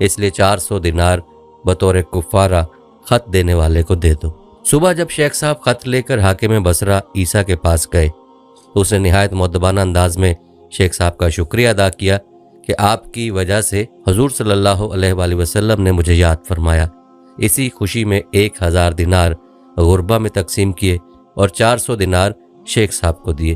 اس لیے 400 دینار بطور کفارہ خط دینے والے کو دے دو۔ صبح جب شیخ صاحب خط لے کر حاکم بصرہ عیسیٰ کے پاس گئے تو اس نے نہایت مؤدبانہ انداز میں شیخ صاحب کا شکریہ ادا کیا کہ آپ کی وجہ سے حضور صلی اللہ علیہ وآلہ وسلم نے مجھے یاد فرمایا۔ اسی خوشی میں 1000 دینار غربہ میں تقسیم کیے اور 400 دینار شیخ صاحب کو دیے۔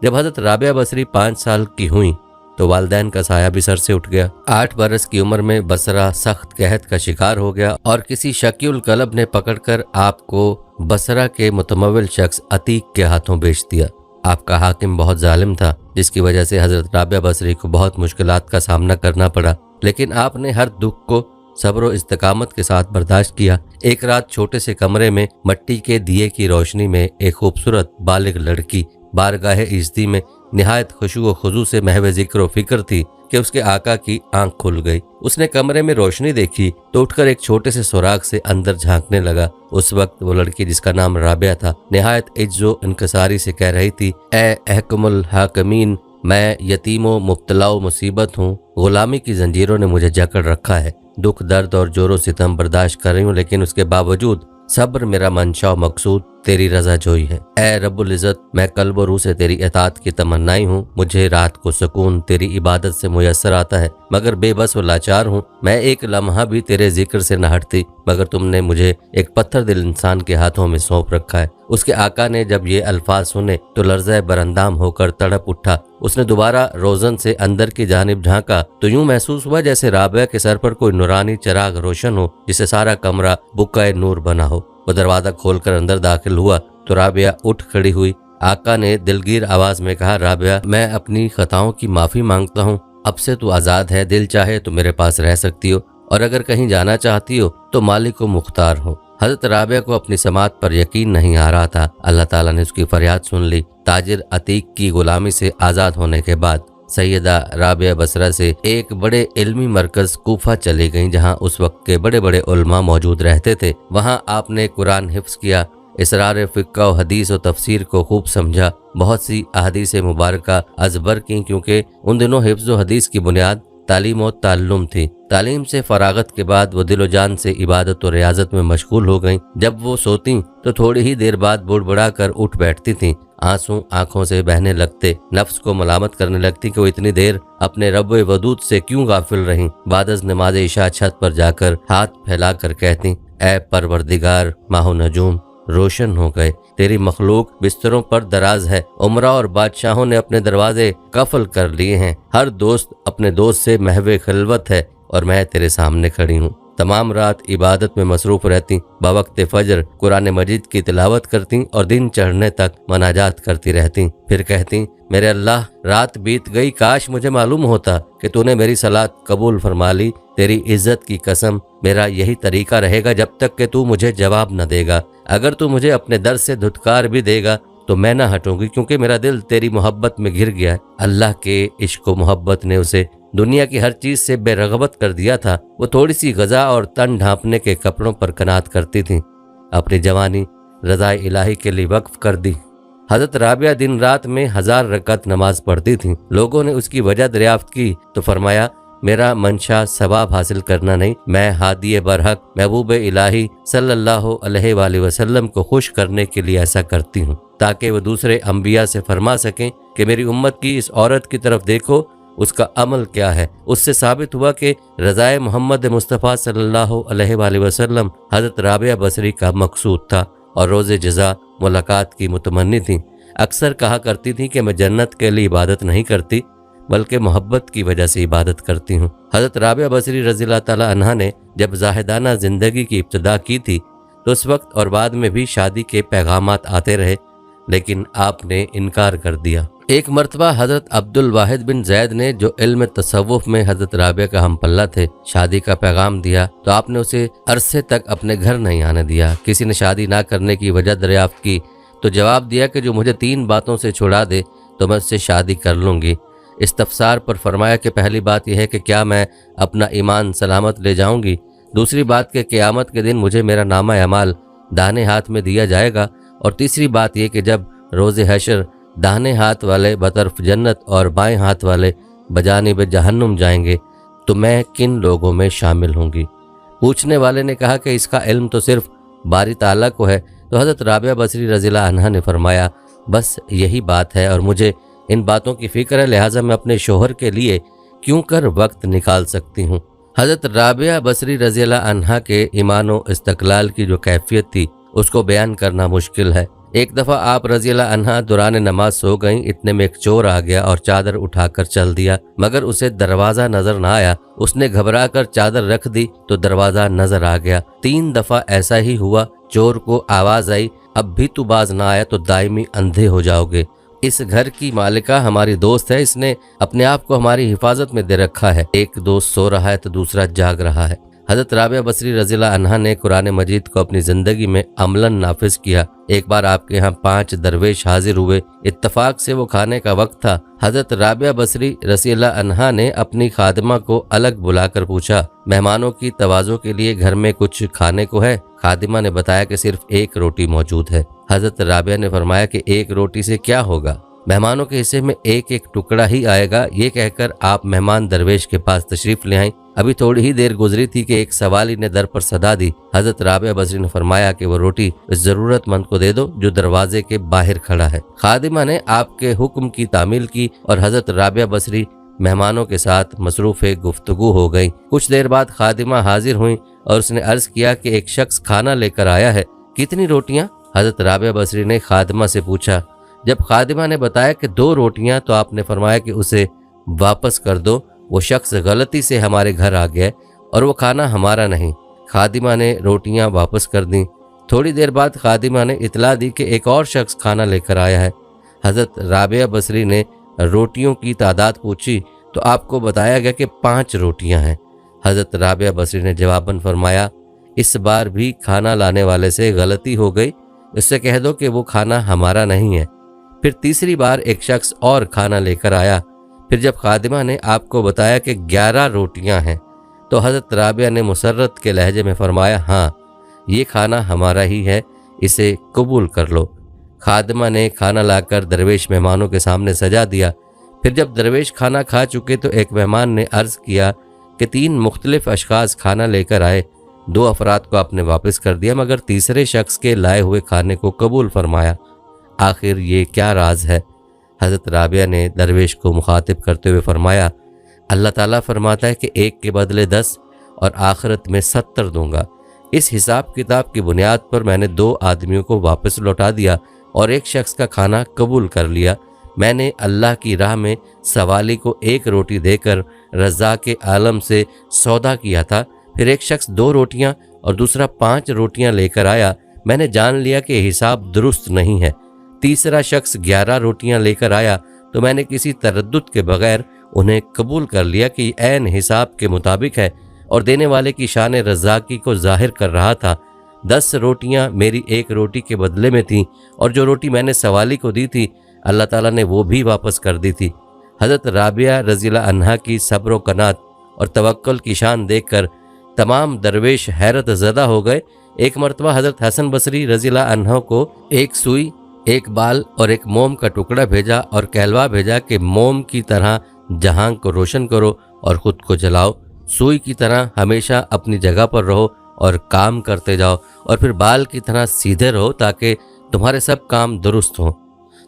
جب حضرت رابعہ بصری 5 سال کی ہوئیں تو والدین کا سایہ بھی سر سے اٹھ گیا۔ 8 برس کی عمر میں بصرہ سخت قحط کا شکار ہو گیا اور کسی شکی القلب نے پکڑ کر آپ کو بصرہ کے متمول شخص عتیق کے ہاتھوں بیچ دیا۔ آپ کا حاکم بہت ظالم تھا، جس کی وجہ سے حضرت رابعہ بصری کو بہت مشکلات کا سامنا کرنا پڑا، لیکن آپ نے ہر دکھ کو صبر و استقامت کے ساتھ برداشت کیا۔ ایک رات چھوٹے سے کمرے میں مٹی کے دیے کی روشنی میں ایک خوبصورت بالغ لڑکی بارگاہ عزتی میں نہایت خشوع و خضوع سے محو ذکر و فکر تھی کہ اس کے آقا کی آنکھ کھل گئی۔ اس نے کمرے میں روشنی دیکھی تو اٹھ کر ایک چھوٹے سے سوراخ سے اندر جھانکنے لگا۔ اس وقت وہ لڑکی، جس کا نام رابعہ تھا، نہایت عجز و انکساری سے کہہ رہی تھی، اے احکم الحاکمین، میں یتیم و مبتلا و مصیبت ہوں، غلامی کی زنجیروں نے مجھے جکڑ رکھا ہے، دکھ درد اور جور و ستم برداشت کر رہی ہوں، لیکن اس کے باوجود صبر میرا منشا و مقصود تیری رضا جوئی ہے۔ اے رب العزت، میں قلب و روح سے تیری اطاعت کی تمنائی ہوں، مجھے رات کو سکون تیری عبادت سے میسر آتا ہے، مگر بے بس و لاچار ہوں، میں ایک لمحہ بھی تیرے ذکر سے نہ ہٹتی، مگر تم نے مجھے ایک پتھر دل انسان کے ہاتھوں میں سونپ رکھا ہے۔ اس کے آقا نے جب یہ الفاظ سنے تو لرزہ براندام ہو کر تڑپ اٹھا۔ اس نے دوبارہ روزن سے اندر کی جانب جھانکا تو یوں محسوس ہوا جیسے رابعہ کے سر پر کوئی نورانی چراغ روشن ہو، جسے سارا کمرہ بقعہ نور بنا ہو۔ وہ دروازہ کھول کر اندر داخل ہوا تو رابعہ اٹھ کھڑی ہوئی۔ آقا نے دلگیر آواز میں کہا، رابعہ، میں اپنی خطاؤں کی معافی مانگتا ہوں، اب سے تو آزاد ہے، دل چاہے تو میرے پاس رہ سکتی ہو، اور اگر کہیں جانا چاہتی ہو تو مالک و مختار ہو۔ حضرت رابعہ کو اپنی سماعت پر یقین نہیں آ رہا تھا۔ اللہ تعالیٰ نے اس کی فریاد سن لی۔ تاجر عتیق کی غلامی سے آزاد ہونے کے بعد سیدہ رابعہ بصرہ سے ایک بڑے علمی مرکز کوفہ چلی گئیں، جہاں اس وقت کے بڑے بڑے علماء موجود رہتے تھے۔ وہاں آپ نے قرآن حفظ کیا، اسرار فقہ و حدیث و تفسیر کو خوب سمجھا، بہت سی احادیث مبارکہ ازبر کی، کیونکہ ان دنوں حفظ و حدیث کی بنیاد تعلیم و تعلم تھی۔ تعلیم سے فراغت کے بعد وہ دل و جان سے عبادت و ریاضت میں مشغول ہو گئیں۔ جب وہ سوتیں تو تھوڑی ہی دیر بعد بڑبڑا کر اٹھ بیٹھتی تھیں، آنسو آنکھوں سے بہنے لگتے، نفس کو ملامت کرنے لگتی کہ وہ اتنی دیر اپنے رب ودود سے کیوں غافل رہیں۔ بعد از نماز عشاء چھت پر جا کر ہاتھ پھیلا کر کہتی، اے پروردگار، ماہ و نجوم روشن ہو گئے، تیری مخلوق بستروں پر دراز ہے، عمرہ اور بادشاہوں نے اپنے دروازے قفل کر لیے ہیں، ہر دوست اپنے دوست سے محو خلوت ہے، اور میں تیرے سامنے کھڑی ہوں۔ تمام رات عبادت میں مصروف رہتی، بوقت فجر قرآن مجید کی تلاوت کرتی اور دن چڑھنے تک مناجات کرتی رہتی، پھر کہتی، میرے اللہ، رات بیت گئی، کاش مجھے معلوم ہوتا کہ تو نے میری صلات قبول فرما لی، تیری عزت کی قسم میرا یہی طریقہ رہے گا جب تک کہ تو مجھے جواب نہ دے گا، اگر تو مجھے اپنے در سے دھتکار بھی دے گا تو میں نہ ہٹوں گی، کیونکہ میرا دل تیری محبت میں گر گیا ہے۔ اللہ کے عشق و محبت نے اسے دنیا کی ہر چیز سے بے رغبت کر دیا تھا۔ وہ تھوڑی سی غذا اور تن ڈھانپنے کے کپڑوں پر قناعت کرتی تھیں، اپنی جوانی رضا الہی کے لیے وقف کر دی۔ حضرت رابعہ دن رات میں 1000 رکعت نماز پڑھتی تھیں۔ لوگوں نے اس کی وجہ دریافت کی تو فرمایا، میرا منشا ثواب حاصل کرنا نہیں، میں ہادی برحق محبوب الہی صلی اللہ علیہ وآلہ وسلم کو خوش کرنے کے لیے ایسا کرتی ہوں، تاکہ وہ دوسرے انبیاء سے فرما سکیں کہ میری امت کی اس عورت کی طرف دیکھو، اس کا عمل کیا ہے۔ اس سے ثابت ہوا کہ رضائے محمد مصطفیٰ صلی اللہ علیہ وآلہ وسلم حضرت رابعہ بصری کا مقصود تھا، اور روز جزا ملاقات کی متمنی تھیں۔ اکثر کہا کرتی تھی کہ میں جنت کے لیے عبادت نہیں کرتی بلکہ محبت کی وجہ سے عبادت کرتی ہوں۔ حضرت رابعہ بصری رضی اللہ تعالیٰ عنہا نے جب زاہدانہ زندگی کی ابتدا کی تھی تو اس وقت اور بعد میں بھی شادی کے پیغامات آتے رہے، لیکن آپ نے انکار کر دیا۔ ایک مرتبہ حضرت عبد الواحد بن زید نے، جو علم تصوف میں حضرت رابعہ کا ہم پلہ تھے، شادی کا پیغام دیا تو آپ نے اسے عرصے تک اپنے گھر نہیں آنے دیا۔ کسی نے شادی نہ کرنے کی وجہ دریافت کی تو جواب دیا کہ جو مجھے 3 باتوں سے چھڑا دے تو میں اس سے شادی کر لوں گی۔ استفسار پر فرمایا کہ پہلی بات یہ ہے کہ کیا میں اپنا ایمان سلامت لے جاؤں گی، دوسری بات کہ قیامت کے دن مجھے میرا نامہ اعمال داہنے ہاتھ میں دیا جائے گا، اور تیسری بات یہ کہ جب روز حشر داہنے ہاتھ والے بطرف جنت اور بائیں ہاتھ والے بجانب جہنم جائیں گے تو میں کن لوگوں میں شامل ہوں گی؟ پوچھنے والے نے کہا کہ اس کا علم تو صرف باری تعالیٰ کو ہے۔ تو حضرت رابعہ بصری رضی اللہ عنہا نے فرمایا بس یہی بات ہے اور مجھے ان باتوں کی فکر ہے، لہٰذا میں اپنے شوہر کے لیے کیوں کر وقت نکال سکتی ہوں۔ حضرت رابعہ بصری رضی اللہ عنہا کے ایمان و استقلال کی جو کیفیت تھی اس کو بیان کرنا مشکل ہے۔ ایک دفعہ آپ رضی اللہ عنہا دوران نماز سو گئیں، اتنے میں ایک چور آ گیا اور چادر اٹھا کر چل دیا، مگر اسے دروازہ نظر نہ آیا۔ اس نے گھبرا کر چادر رکھ دی تو دروازہ نظر آ گیا۔ 3 دفعہ ایسا ہی ہوا۔ چور کو آواز آئی اب بھی تو باز نہ آیا تو دائمی اندھے ہو جاؤ گے۔ اس گھر کی مالکہ ہماری دوست ہے، اس نے اپنے آپ کو ہماری حفاظت میں دے رکھا ہے۔ ایک دوست سو رہا ہے تو دوسرا جاگ رہا ہے۔ حضرت رابعہ بصری رضی اللہ عنہا نے قرآن مجید کو اپنی زندگی میں عملاً نافذ کیا۔ ایک بار آپ کے ہاں 5 درویش حاضر ہوئے، اتفاق سے وہ کھانے کا وقت تھا۔ حضرت رابعہ بصری رضی اللہ عنہا نے اپنی خادمہ کو الگ بلا کر پوچھا مہمانوں کی تواضع کے لیے گھر میں کچھ کھانے کو ہے؟ خادمہ نے بتایا کہ صرف 1 روٹی موجود ہے۔ حضرت رابعہ نے فرمایا کہ 1 روٹی سے کیا ہوگا، مہمانوں کے حصے میں ایک ٹکڑا ہی آئے گا۔ یہ کہہ کر آپ مہمان درویش کے پاس تشریف لے آئیں۔ ابھی تھوڑی ہی دیر گزری تھی کہ ایک سوالی نے در پر صدا دی۔ حضرت رابعہ بصری نے فرمایا کہ وہ روٹی اس ضرورت مند کو دے دو جو دروازے کے باہر کھڑا ہے۔ خادمہ نے آپ کے حکم کی تعمیل کی اور حضرت رابعہ بصری مہمانوں کے ساتھ مصروف گفتگو ہو گئی۔ کچھ دیر بعد خادمہ حاضر ہوئیں اور اس نے عرض کیا کہ ایک شخص کھانا لے کر آیا ہے، کتنی روٹیاں؟ حضرت رابعہ بصری نے خادمہ سے پوچھا۔ جب خادمہ نے بتایا کہ 2 روٹیاں تو آپ نے فرمایا کہ اسے واپس کر دو، وہ شخص غلطی سے ہمارے گھر آ گیا اور وہ کھانا ہمارا نہیں۔ خادمہ نے روٹیاں واپس کر دیں۔ تھوڑی دیر بعد خادمہ نے اطلاع دی کہ ایک اور شخص کھانا لے کر آیا ہے۔ حضرت رابعہ بصری نے روٹیوں کی تعداد پوچھی تو آپ کو بتایا گیا کہ 5 روٹیاں ہیں۔ حضرت رابعہ بصری نے جواباً فرمایا اس بار بھی کھانا لانے والے سے غلطی ہو گئی، اس سے کہہ دو کہ وہ کھانا ہمارا نہیں ہے۔ پھر تیسری بار ایک شخص اور کھانا لے کر آیا۔ پھر جب خادمہ نے آپ کو بتایا کہ 11 روٹیاں ہیں تو حضرت رابعہ نے مسرت کے لہجے میں فرمایا ہاں یہ کھانا ہمارا ہی ہے، اسے قبول کر لو۔ خادمہ نے کھانا لا کر درویش مہمانوں کے سامنے سجا دیا۔ پھر جب درویش کھانا کھا چکے تو ایک مہمان نے عرض کیا کہ 3 مختلف اشخاص کھانا لے کر آئے، 2 افراد کو آپ نے واپس کر دیا مگر تیسرے شخص کے لائے ہوئے کھانے کو قبول فرمایا، آخر یہ کیا راز ہے؟ حضرت رابعہ نے درویش کو مخاطب کرتے ہوئے فرمایا اللہ تعالیٰ فرماتا ہے کہ 1 کے بدلے 10 اور آخرت میں 70 دوں گا۔ اس حساب کتاب کی بنیاد پر میں نے 2 آدمیوں کو واپس لوٹا دیا اور ایک شخص کا کھانا قبول کر لیا۔ میں نے اللہ کی راہ میں سوالی کو 1 روٹی دے کر رزاق عالم سے سودا کیا تھا، پھر ایک شخص 2 روٹیاں اور دوسرا 5 روٹیاں لے کر آیا، میں نے جان لیا کہ حساب درست نہیں ہے۔ تیسرا شخص 11 روٹیاں لے کر آیا تو میں نے کسی تردد کے بغیر انہیں قبول کر لیا کہ یہ عین حساب کے مطابق ہے اور دینے والے کی شان رزاقی کو ظاہر کر رہا تھا۔ 10 روٹیاں میری 1 روٹی کے بدلے میں تھیں اور جو روٹی میں نے سوالی کو دی تھی اللہ تعالیٰ نے وہ بھی واپس کر دی تھی۔ حضرت رابعہ رضی اللہ عنہا کی صبر و قناعت اور توکل کی شان دیکھ کر تمام درویش حیرت زدہ ہو گئے۔ ایک مرتبہ حضرت حسن بصری رضی اللہ عنہ کو ایک سوئی، ایک بال اور ایک موم کا ٹکڑا بھیجا اور کہلوا بھیجا کہ موم کی طرح جہاں کو روشن کرو اور خود کو جلاؤ، سوئی کی طرح ہمیشہ اپنی جگہ پر رہو اور کام کرتے جاؤ، اور پھر بال کی طرح سیدھے رہو تاکہ تمہارے سب کام درست ہوں۔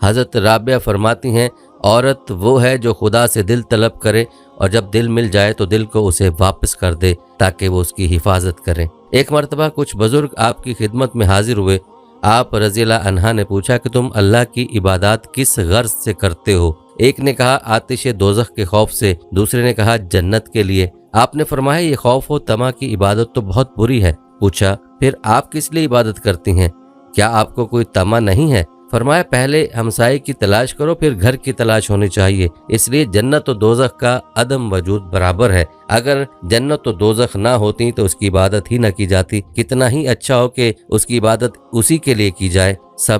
حضرت رابعہ فرماتی ہیں عورت وہ ہے جو خدا سے دل طلب کرے اور جب دل مل جائے تو دل کو اسے واپس کر دے تاکہ وہ اس کی حفاظت کریں۔ ایک مرتبہ کچھ بزرگ آپ کی خدمت میں حاضر ہوئے۔ آپ رضی اللہ عنہا نے پوچھا کہ تم اللہ کی عبادات کس غرض سے کرتے ہو؟ ایک نے کہا آتش دوزخ کے خوف سے، دوسرے نے کہا جنت کے لیے۔ آپ نے فرمایا یہ خوف و طمع کی عبادت تو بہت بری ہے۔ پوچھا پھر آپ کس لیے عبادت کرتی ہیں؟ کیا آپ کو کوئی طمع نہیں ہے؟ فرمایا پہلے ہمسائے کی تلاش کرو پھر گھر کی تلاش ہونی چاہیے، اس لیے جنت و دوزخ کا عدم وجود برابر ہے۔ اگر جنت و دوزخ نہ ہوتی تو اس کی عبادت ہی نہ کی جاتی، کتنا ہی اچھا ہو کہ اس کی عبادت اسی کے لیے کی جائے۔ سب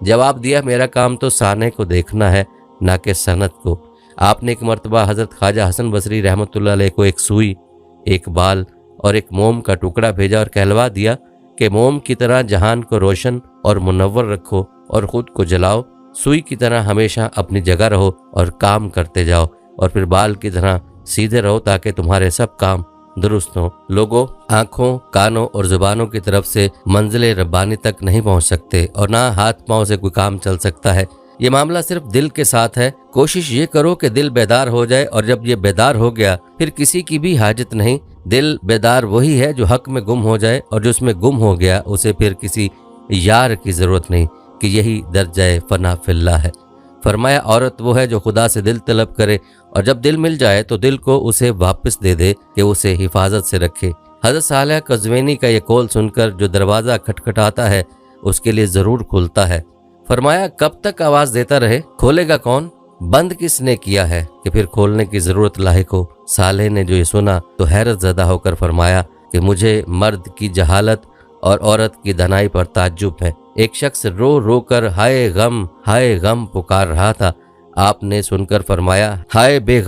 جواب دیا میرا کام تو سانے کو دیکھنا ہے نہ کہ صنعت کو۔ آپ نے ایک مرتبہ حضرت خواجہ حسن بصری رحمۃ اللہ علیہ کو ایک سوئی، ایک بال اور ایک موم کا ٹکڑا بھیجا اور کہلوا دیا کہ موم کی طرح جہان کو روشن اور منور رکھو اور خود کو جلاؤ، سوئی کی طرح ہمیشہ اپنی جگہ رہو اور کام کرتے جاؤ، اور پھر بال کی طرح سیدھے رہو تاکہ تمہارے سب کام درست ہوں۔ لوگوں، آنکھوں، کانوں اور زبانوں کی طرف سے منزل ربانی تک نہیں پہنچ سکتے اور نہ ہاتھ پاؤں سے کوئی کام چل سکتا ہے۔ یہ معاملہ صرف دل کے ساتھ ہے۔ کوشش یہ کرو کہ دل بیدار ہو جائے، اور جب یہ بیدار ہو گیا پھر کسی کی بھی حاجت نہیں۔ دل بیدار وہی ہے جو حق میں گم ہو جائے، اور جو اس میں گم ہو گیا اسے پھر کسی یار کی ضرورت نہیں، کہ یہی درجہ فنا فی اللہ ہے۔ فرمایا عورت وہ ہے جو خدا سے دل طلب کرے، اور جب دل مل جائے تو دل کو اسے واپس دے دے کہ اسے حفاظت سے رکھے۔ حضرت صالح قزوینی کا یہ قول سن کر جو دروازہ کھٹکھٹاتا ہے اس کے لیے ضرور کھلتا ہے۔ فرمایا کب تک آواز دیتا رہے، کھولے گا کون؟ بند کس نے کیا ہے کہ پھر کھولنے کی ضرورت لاحق ہو؟ صالح نے جو یہ سنا تو حیرت زدہ ہو کر فرمایا کہ مجھے مرد کی جہالت اور عورت کی دنائی پر تعجب ہے۔ ایک شخص رو رو کر ہائے غم پکار رہا تھا۔ آپ نے سن کر فرمایا ہائے بے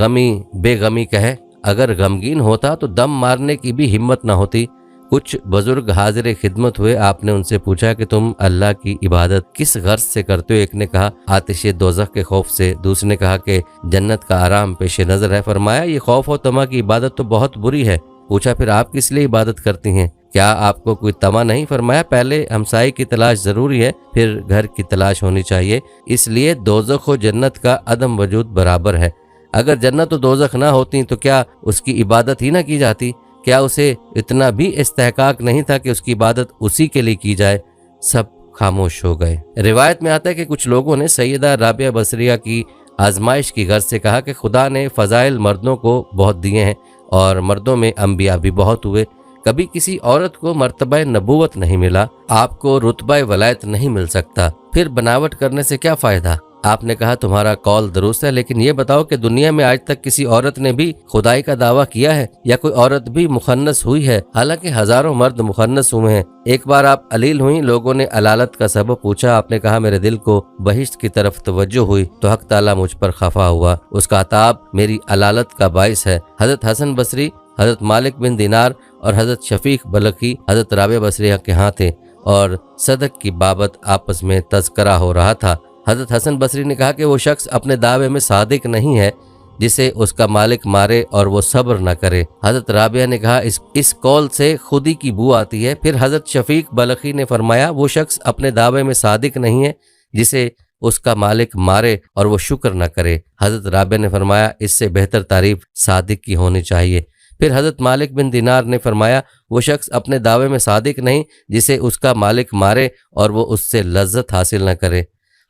غمی کہے، اگر غمگین ہوتا تو دم مارنے کی بھی ہمت نہ ہوتی۔ کچھ بزرگ حاضر خدمت ہوئے، آپ نے ان سے پوچھا کہ تم اللہ کی عبادت کس غرض سے کرتے ہو؟ ایک نے کہا آتش دوزخ کے خوف سے، دوسرے نے کہا کہ جنت کا آرام پیش نظر ہے۔ فرمایا یہ خوف و طمع کی عبادت تو بہت بری ہے۔ پوچھا پھر آپ کس لیے عبادت کرتی ہیں؟ کیا آپ کو کوئی طمع نہیں؟ فرمایا پہلے ہمسائے کی تلاش ضروری ہے، پھر گھر کی تلاش ہونی چاہیے، اس لیے دوزخ و جنت کا عدم وجود برابر ہے۔ اگر جنت و دوزخ نہ ہوتی تو کیا اس کی عبادت ہی نہ کی جاتی؟ کیا اسے اتنا بھی استحقاق نہیں تھا کہ اس کی عبادت اسی کے لیے کی جائے؟ سب خاموش ہو گئے۔ روایت میں آتا ہے کہ کچھ لوگوں نے سیدہ رابعہ بصریہ کی آزمائش کی غرض سے کہا کہ خدا نے فضائل مردوں کو بہت دیے ہیں اور مردوں میں انبیاء بھی بہت ہوئے، کبھی کسی عورت کو مرتبہ نبوت نہیں ملا، آپ کو رتبہ ولایت نہیں مل سکتا، پھر بناوٹ کرنے سے کیا فائدہ؟ آپ نے کہا تمہارا قول درست ہے، لیکن یہ بتاؤ کہ دنیا میں آج تک کسی عورت نے بھی خدائی کا دعویٰ کیا ہے یا کوئی عورت بھی مخنث ہوئی ہے؟ حالانکہ ہزاروں مرد مخنث ہوئے ہیں۔ ایک بار آپ علیل ہوئیں، لوگوں نے علالت کا سبب پوچھا، آپ نے کہا میرے دل کو بہشت کی طرف توجہ ہوئی تو حق تعالیٰ مجھ پر خفا ہوا، اس کا عتاب میری علالت کا باعث ہے۔ حضرت حسن بصری، حضرت مالک بن دینار اور حضرت شفیق بلخی حضرت رابعہ بصریہ کے ہاں تھے اور صدق کی بابت آپس میں تذکرہ ہو رہا تھا۔ حضرت حسن بصری نے کہا کہ وہ شخص اپنے دعوے میں صادق نہیں ہے جسے اس کا مالک مارے اور وہ صبر نہ کرے۔ حضرت رابعہ نے کہا اس قول سے خودی کی بو آتی ہے۔ پھر حضرت شفیق بلخی نے فرمایا وہ شخص اپنے دعوے میں صادق نہیں ہے جسے اس کا مالک مارے اور وہ شکر نہ کرے۔ حضرت رابعہ نے فرمایا اس سے بہتر تعریف صادق کی ہونی چاہیے۔ پھر حضرت مالک بن دینار نے فرمایا وہ شخص اپنے دعوے میں صادق نہیں جسے اس کا مالک مارے اور وہ اس سے لذت حاصل نہ کرے۔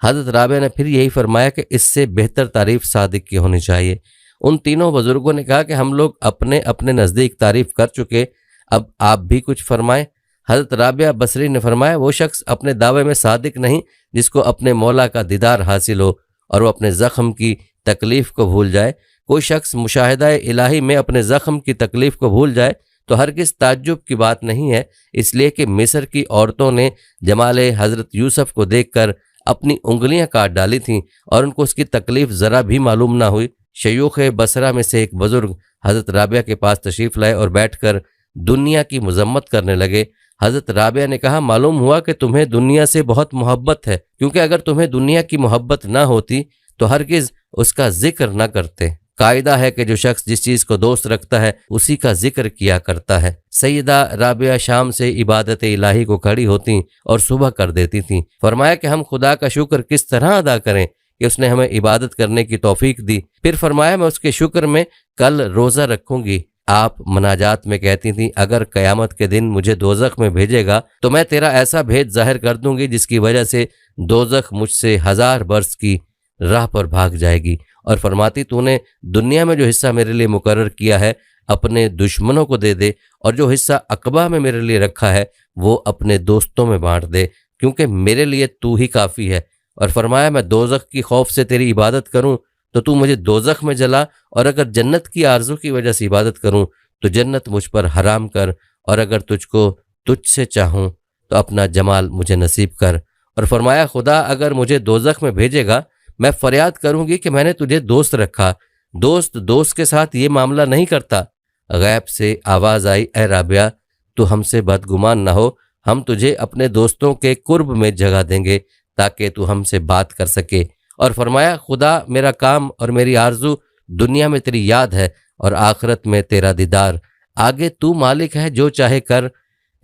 حضرت رابعہ نے پھر یہی فرمایا کہ اس سے بہتر تعریف صادق کی ہونی چاہیے۔ ان تینوں بزرگوں نے کہا کہ ہم لوگ اپنے اپنے نزدیک تعریف کر چکے، اب آپ بھی کچھ فرمائیں۔ حضرت رابعہ بصری نے فرمایا وہ شخص اپنے دعوے میں صادق نہیں جس کو اپنے مولا کا دیدار حاصل ہو اور وہ اپنے زخم کی تکلیف کو بھول جائے۔ کوئی شخص مشاہدہ الہی میں اپنے زخم کی تکلیف کو بھول جائے تو ہرگز تعجب کی بات نہیں ہے، اس لیے کہ مصر کی عورتوں نے جمال حضرت یوسف کو دیکھ کر اپنی انگلیاں کاٹ ڈالی تھیں اور ان کو اس کی تکلیف ذرا بھی معلوم نہ ہوئی۔ شیوخ بصرہ میں سے ایک بزرگ حضرت رابعہ کے پاس تشریف لائے اور بیٹھ کر دنیا کی مذمت کرنے لگے۔ حضرت رابعہ نے کہا معلوم ہوا کہ تمہیں دنیا سے بہت محبت ہے، کیونکہ اگر تمہیں دنیا کی محبت نہ ہوتی تو ہرگز اس کا ذکر نہ کرتے۔ قاعدہ ہے کہ جو شخص جس چیز کو دوست رکھتا ہے اسی کا ذکر کیا کرتا ہے۔ سیدہ رابعہ شام سے عبادت الہی کو کھڑی ہوتیں اور صبح کر دیتی تھیں۔ فرمایا کہ ہم خدا کا شکر کس طرح ادا کریں کہ اس نے ہمیں عبادت کرنے کی توفیق دی۔ پھر فرمایا میں اس کے شکر میں کل روزہ رکھوں گی۔ آپ مناجات میں کہتی تھیں اگر قیامت کے دن مجھے دوزخ میں بھیجے گا تو میں تیرا ایسا بھید ظاہر کر دوں گی جس کی وجہ سے دوزخ مجھ سے 1000 برس کی راہ پر بھاگ جائے گی۔ اور فرماتی تو نے دنیا میں جو حصہ میرے لیے مقرر کیا ہے اپنے دشمنوں کو دے دے، اور جو حصہ عقبہ میں میرے لیے رکھا ہے وہ اپنے دوستوں میں بانٹ دے، کیونکہ میرے لیے تو ہی کافی ہے۔ اور فرمایا میں دوزخ کی خوف سے تیری عبادت کروں تو تو مجھے دوزخ میں جلا، اور اگر جنت کی آرزو کی وجہ سے عبادت کروں تو جنت مجھ پر حرام کر، اور اگر تجھ سے چاہوں تو اپنا جمال مجھے نصیب کر، اور فرمایا خدا اگر مجھے دوزخ میں بھیجے گا میں فریاد کروں گی کہ میں نے تجھے دوست رکھا، دوست دوست کے ساتھ یہ معاملہ نہیں کرتا۔ غیب سے آواز آئی، اے رابعہ تو ہم سے بدگمان نہ ہو، ہم تجھے اپنے دوستوں کے قرب میں جگہ دیں گے تاکہ تو ہم سے بات کر سکے۔ اور فرمایا خدا میرا کام اور میری آرزو دنیا میں تیری یاد ہے اور آخرت میں تیرا دیدار، آگے تو مالک ہے جو چاہے کر۔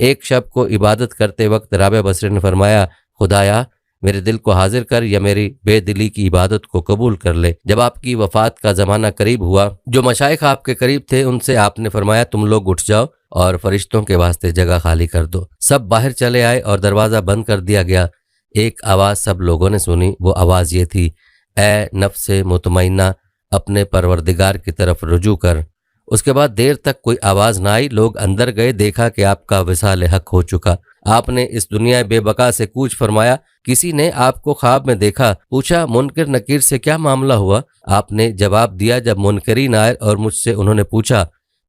ایک شب کو عبادت کرتے وقت رابعہ بصری نے فرمایا خدایا میرے دل کو حاضر کر یا میری بے دلی کی عبادت کو قبول کر لے۔ جب آپ کی وفات کا زمانہ قریب ہوا، جو مشائخ آپ کے قریب تھے ان سے آپ نے فرمایا تم لوگ اٹھ جاؤ اور فرشتوں کے واسطے جگہ خالی کر دو۔ سب باہر چلے آئے اور دروازہ بند کر دیا گیا۔ ایک آواز سب لوگوں نے سنی، وہ آواز یہ تھی، اے نفس مطمئنہ اپنے پروردگار کی طرف رجوع کر۔ اس کے بعد دیر تک کوئی آواز نہ آئی، لوگ اندر گئے، دیکھا کہ آپ کا وصال حق ہو چکا۔ آپ نے اس دنیا بے بقا سے کوچ فرمایا، کسی نے آپ کو خواب میں دیکھا، پوچھا منکر نکیر سے کیا معاملہ ہوا؟ آپ نے جواب دیا جب منکرین آئے اور مجھ سے انہوں نے پوچھا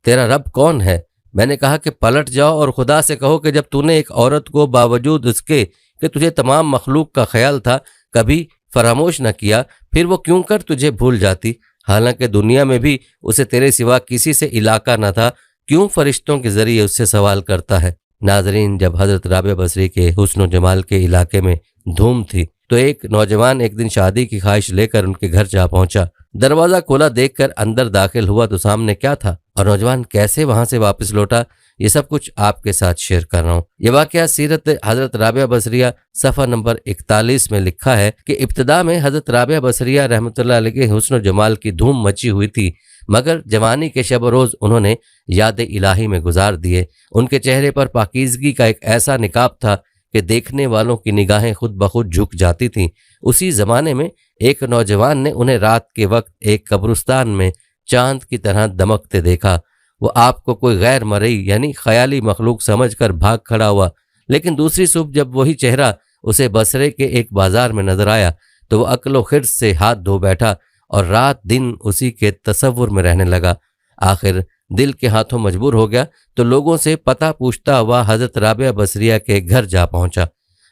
تیرا رب کون ہے؟ میں نے کہا کہ پلٹ جاؤ اور خدا سے کہو کہ جب تو نے ایک عورت کو باوجود اس کے کہ تجھے تمام مخلوق کا خیال تھا کبھی فراموش نہ کیا، پھر وہ کیوں کر تجھے بھول جاتی؟ حالانکہ دنیا میں بھی اسے تیرے سوا کسی سے علاقہ نہ تھا، کیوں فرشتوں کے ذریعے اس سے سوال کرتا ہے؟ ناظرین، جب حضرت رابعہ بصری کے حسن و جمال کے علاقے میں دھوم تھی تو ایک نوجوان ایک دن شادی کی خواہش لے کر ان کے گھر جا پہنچا۔ دروازہ کھولا دیکھ کر اندر داخل ہوا تو سامنے کیا تھا اور نوجوان کیسے وہاں سے واپس لوٹا، یہ سب کچھ آپ کے ساتھ شیئر کر رہا ہوں۔ یہ واقعہ سیرت حضرت رابعہ بصریہ صفحہ نمبر 41 میں لکھا ہے کہ ابتدا میں حضرت رابعہ بصریہ رحمۃ اللہ علیہ کے حسن و جمال کی دھوم مچی ہوئی تھی، مگر جوانی کے شب و روز انہوں نے یاد الہی میں گزار دیے۔ ان کے چہرے پر پاکیزگی کا ایک ایسا نقاب تھا کہ دیکھنے والوں کی نگاہیں خود بخود جھک جاتی تھیں۔ اسی زمانے میں ایک نوجوان نے انہیں رات کے وقت ایک قبرستان میں چاند کی طرح دمکتے دیکھا۔ وہ آپ کو کوئی غیر مرئی یعنی خیالی مخلوق سمجھ کر بھاگ کھڑا ہوا، لیکن دوسری صبح جب وہی چہرہ اسے بصرے کے ایک بازار میں نظر آیا تو وہ عقل و خرد سے ہاتھ دھو بیٹھا اور رات دن اسی کے تصور میں رہنے لگا۔ آخر دل کے ہاتھوں مجبور ہو گیا تو لوگوں سے پتہ پوچھتا ہوا حضرت رابعہ بصریہ کے گھر جا پہنچا۔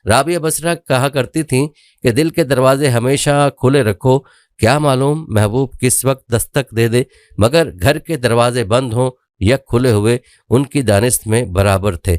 رابعہ بصریہ کہا کرتی تھیں کہ دل کے دروازے ہمیشہ کھلے رکھو، کیا معلوم محبوب کس وقت دستک دے دے، مگر گھر کے دروازے بند ہوں یا کھلے ہوئے ان کی دانست میں برابر تھے۔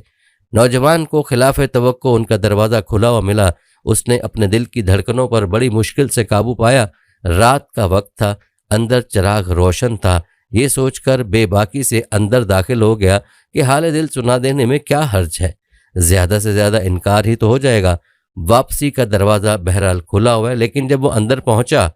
نوجوان کو خلاف توقع ان کا دروازہ کھلا ہوا ملا۔ اس نے اپنے دل کی دھڑکنوں پر بڑی مشکل سے قابو پایا۔ رات کا وقت تھا، اندر چراغ روشن تھا، یہ سوچ کر بے باکی سے اندر داخل ہو گیا کہ حال دل سنا دینے میں کیا حرج ہے، زیادہ سے زیادہ انکار ہی تو ہو جائے گا۔ واپسی کا دروازہ بہرحال کھلا ہوا ہے، لیکن جب وہ اندر پہنچا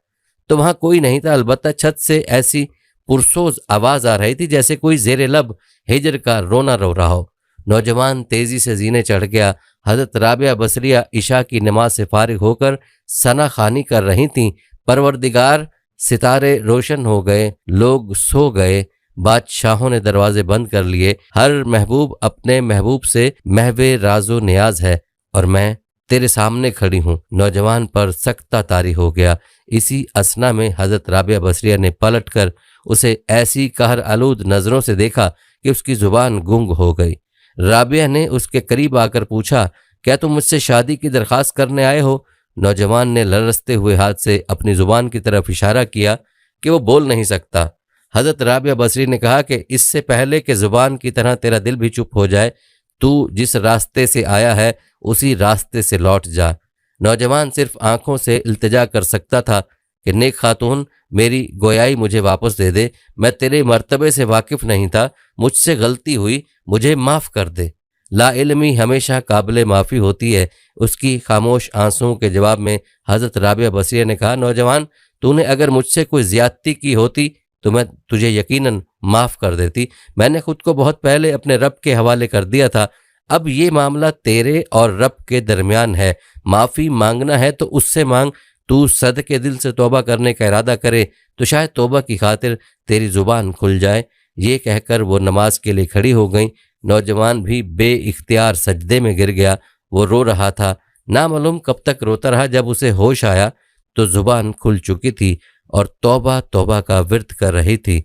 تو وہاں کوئی نہیں تھا، البتہ چھت سے ایسی پرسوز آواز آ رہی تھی جیسے کوئی زیر لب ہجر کا رونا رو رہا ہو۔ نوجوان تیزی سے زینے چڑھ گیا۔ حضرت رابعہ بصریہ عشاء کی نماز سے فارغ ہو کر ثنا خوانی کر رہی تھیں۔ پروردگار، ستارے روشن ہو گئے، لوگ سو گئے، بادشاہوں نے دروازے بند کر لیے، ہر محبوب اپنے محبوب سے محو راز و نیاز ہے اور میں تیرے سامنے کھڑی ہوں۔ نوجوان پر سکتہ طاری ہو گیا۔ اسی اثنا میں حضرت رابعہ بصریہ نے پلٹ کر اسے ایسی قہر آلود نظروں سے دیکھا کہ اس کی زبان گنگ ہو گئی۔ رابعہ نے اس کے قریب آ کر پوچھا، کیا تم مجھ سے شادی کی درخواست کرنے آئے ہو؟ نوجوان نے لرزتے ہوئے ہاتھ سے اپنی زبان کی طرف اشارہ کیا کہ وہ بول نہیں سکتا۔ حضرت رابعہ بصری نے کہا کہ اس سے پہلے کہ زبان کی طرح تیرا دل بھی چپ ہو جائے، تو جس راستے سے آیا ہے اسی راستے سے لوٹ جا۔ نوجوان صرف آنکھوں سے التجا کر سکتا تھا کہ نیک خاتون میری گویائی مجھے واپس دے دے، میں تیرے مرتبے سے واقف نہیں تھا، مجھ سے غلطی ہوئی، مجھے معاف کر دے۔ لا علمی ہمیشہ قابل معافی ہوتی ہے۔ اس کی خاموش آنسوؤں کے جواب میں حضرت رابعہ بصریہ نے کہا، نوجوان تو نے اگر مجھ سے کوئی زیادتی کی ہوتی تو میں تجھے یقیناً معاف کر دیتی۔ میں نے خود کو بہت پہلے اپنے رب کے حوالے کر دیا تھا، اب یہ معاملہ تیرے اور رب کے درمیان ہے، معافی مانگنا ہے تو اس سے مانگ، تو صدقے دل سے توبہ کرنے کا ارادہ کرے تو شاید توبہ کی خاطر تیری زبان کھل جائے۔ یہ کہہ کر وہ نماز کے لیے کھڑی ہو گئیں۔ نوجوان بھی بے اختیار سجدے میں گر گیا۔ وہ رو رہا تھا، نامعلوم کب تک روتا رہا۔ جب اسے ہوش آیا تو زبان کھل چکی تھی اور توبہ توبہ کا ورد کر رہی تھی۔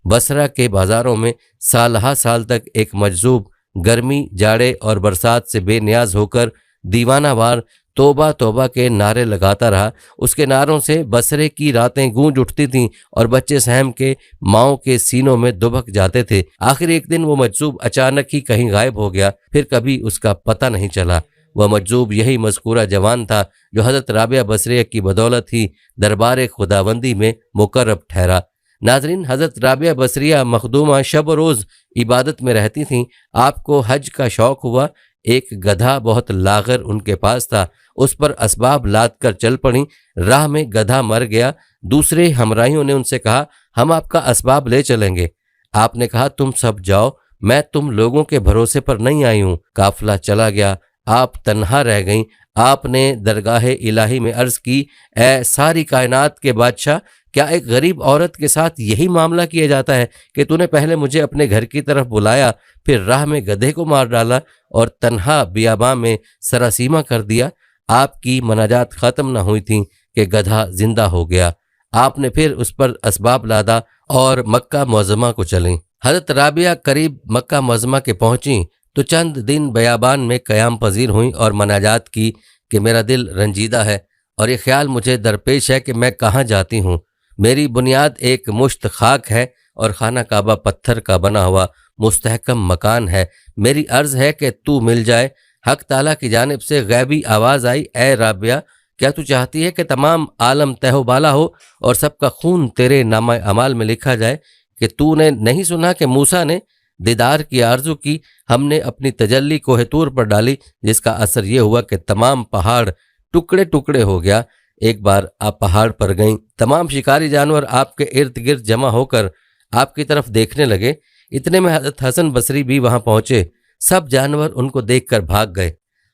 بصرہ کے بازاروں میں سالہ سال تک ایک مجذوب گرمی، جاڑے اور برسات سے بے نیاز ہو کر دیوانہ وار توبہ توبہ کے نعرے لگاتا رہا۔ اس کے نعروں سے بصرے کی راتیں گونج اٹھتی تھیں اور بچے سہم کے ماؤں کے سینوں میں دبک جاتے تھے۔ آخر ایک دن وہ مجذوب اچانک ہی کہیں غائب ہو گیا، پھر کبھی اس کا پتہ نہیں چلا۔ وہ مجذوب یہی مذکورہ جوان تھا جو حضرت رابعہ بصریہ کی بدولت ہی دربار خداوندی میں مقرب ٹھہرا۔ ناظرین، حضرت رابعہ بصریہ مخدومہ شب و روز عبادت میں رہتی تھیں۔ آپ کو حج کا شوق ہوا۔ ایک گدھا بہت لاغر ان کے پاس تھا، اس پر اسباب لاد کر چل پڑیں۔ راہ میں گدھا مر گیا۔ دوسرے ہمراہیوں نے ان سے کہا، ہم آپ کا اسباب لے چلیں گے۔ آپ نے کہا، تم سب جاؤ، میں تم لوگوں کے بھروسے پر نہیں آئی ہوں۔ قافلہ چلا گیا، آپ تنہا رہ گئیں۔ آپ نے درگاہ الہی میں عرض کی، اے ساری کائنات کے بادشاہ، کیا ایک غریب عورت کے ساتھ یہی معاملہ کیا جاتا ہے کہ تو نے پہلے مجھے اپنے گھر کی طرف بلایا، پھر راہ میں گدھے کو مار ڈالا اور تنہا بیاباں میں سراسیمہ کر دیا؟ آپ کی مناجات ختم نہ ہوئی تھیں کہ گدھا زندہ ہو گیا۔ آپ نے پھر اس پر اسباب لادا اور مکہ معظمہ کو چلیں۔ حضرت رابعہ قریب مکہ معظمہ کے پہنچیں تو چند دن بیابان میں قیام پذیر ہوئیں اور مناجات کی کہ میرا دل رنجیدہ ہے اور یہ خیال مجھے درپیش ہے کہ میں کہاں جاتی ہوں۔ میری بنیاد ایک مشت خاک ہے اور خانہ کعبہ پتھر کا بنا ہوا مستحکم مکان ہے۔ میری عرض ہے کہ تو مل جائے۔ حق تعالیٰ کی جانب سے غیبی آواز آئی، اے رابعہ، کیا تو چاہتی ہے کہ تمام عالم تہ و بالا ہو اور سب کا خون تیرے نامہ اعمال میں لکھا جائے؟ کہ تو نے نہیں سنا کہ موسیٰ نے دیدار کی آرزو کی، ہم نے اپنی تجلی کوہ طور پر ڈالی، جس کا اثر یہ ہوا کہ تمام پہاڑ ٹکڑے ٹکڑے ہو گیا۔ ایک بار آپ پہاڑ پر گئیں، تمام شکاری جانور آپ کے ارد گرد جمع ہو کر آپ کی طرف دیکھنے لگے۔ اتنے میں حضرت حسن بصری بھی وہاں پہنچے۔ سب جانور ان کو دیکھ کر بھاگ گئے۔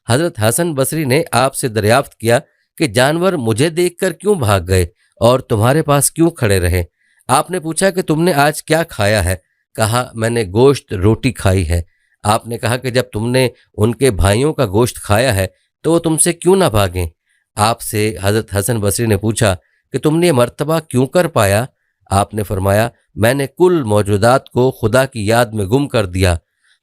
حضرت حسن بصری نے آپ سے دریافت کیا کہ جانور مجھے دیکھ کر کیوں بھاگ گئے اور تمہارے پاس کیوں کھڑے رہے؟ آپ نے پوچھا کہ تم نے آج کیا کھایا ہے؟ کہا، میں نے گوشت روٹی کھائی ہے۔ آپ نے کہا کہ جب تم نے ان کے بھائیوں کا گوشت کھایا ہے تو وہ تم سے کیوں نہ بھاگیں؟ آپ سے حضرت حسن بصری نے پوچھا کہ تم نے یہ مرتبہ کیوں کر پایا؟ آپ نے فرمایا، میں نے کل موجودات کو خدا کی یاد میں گم کر دیا۔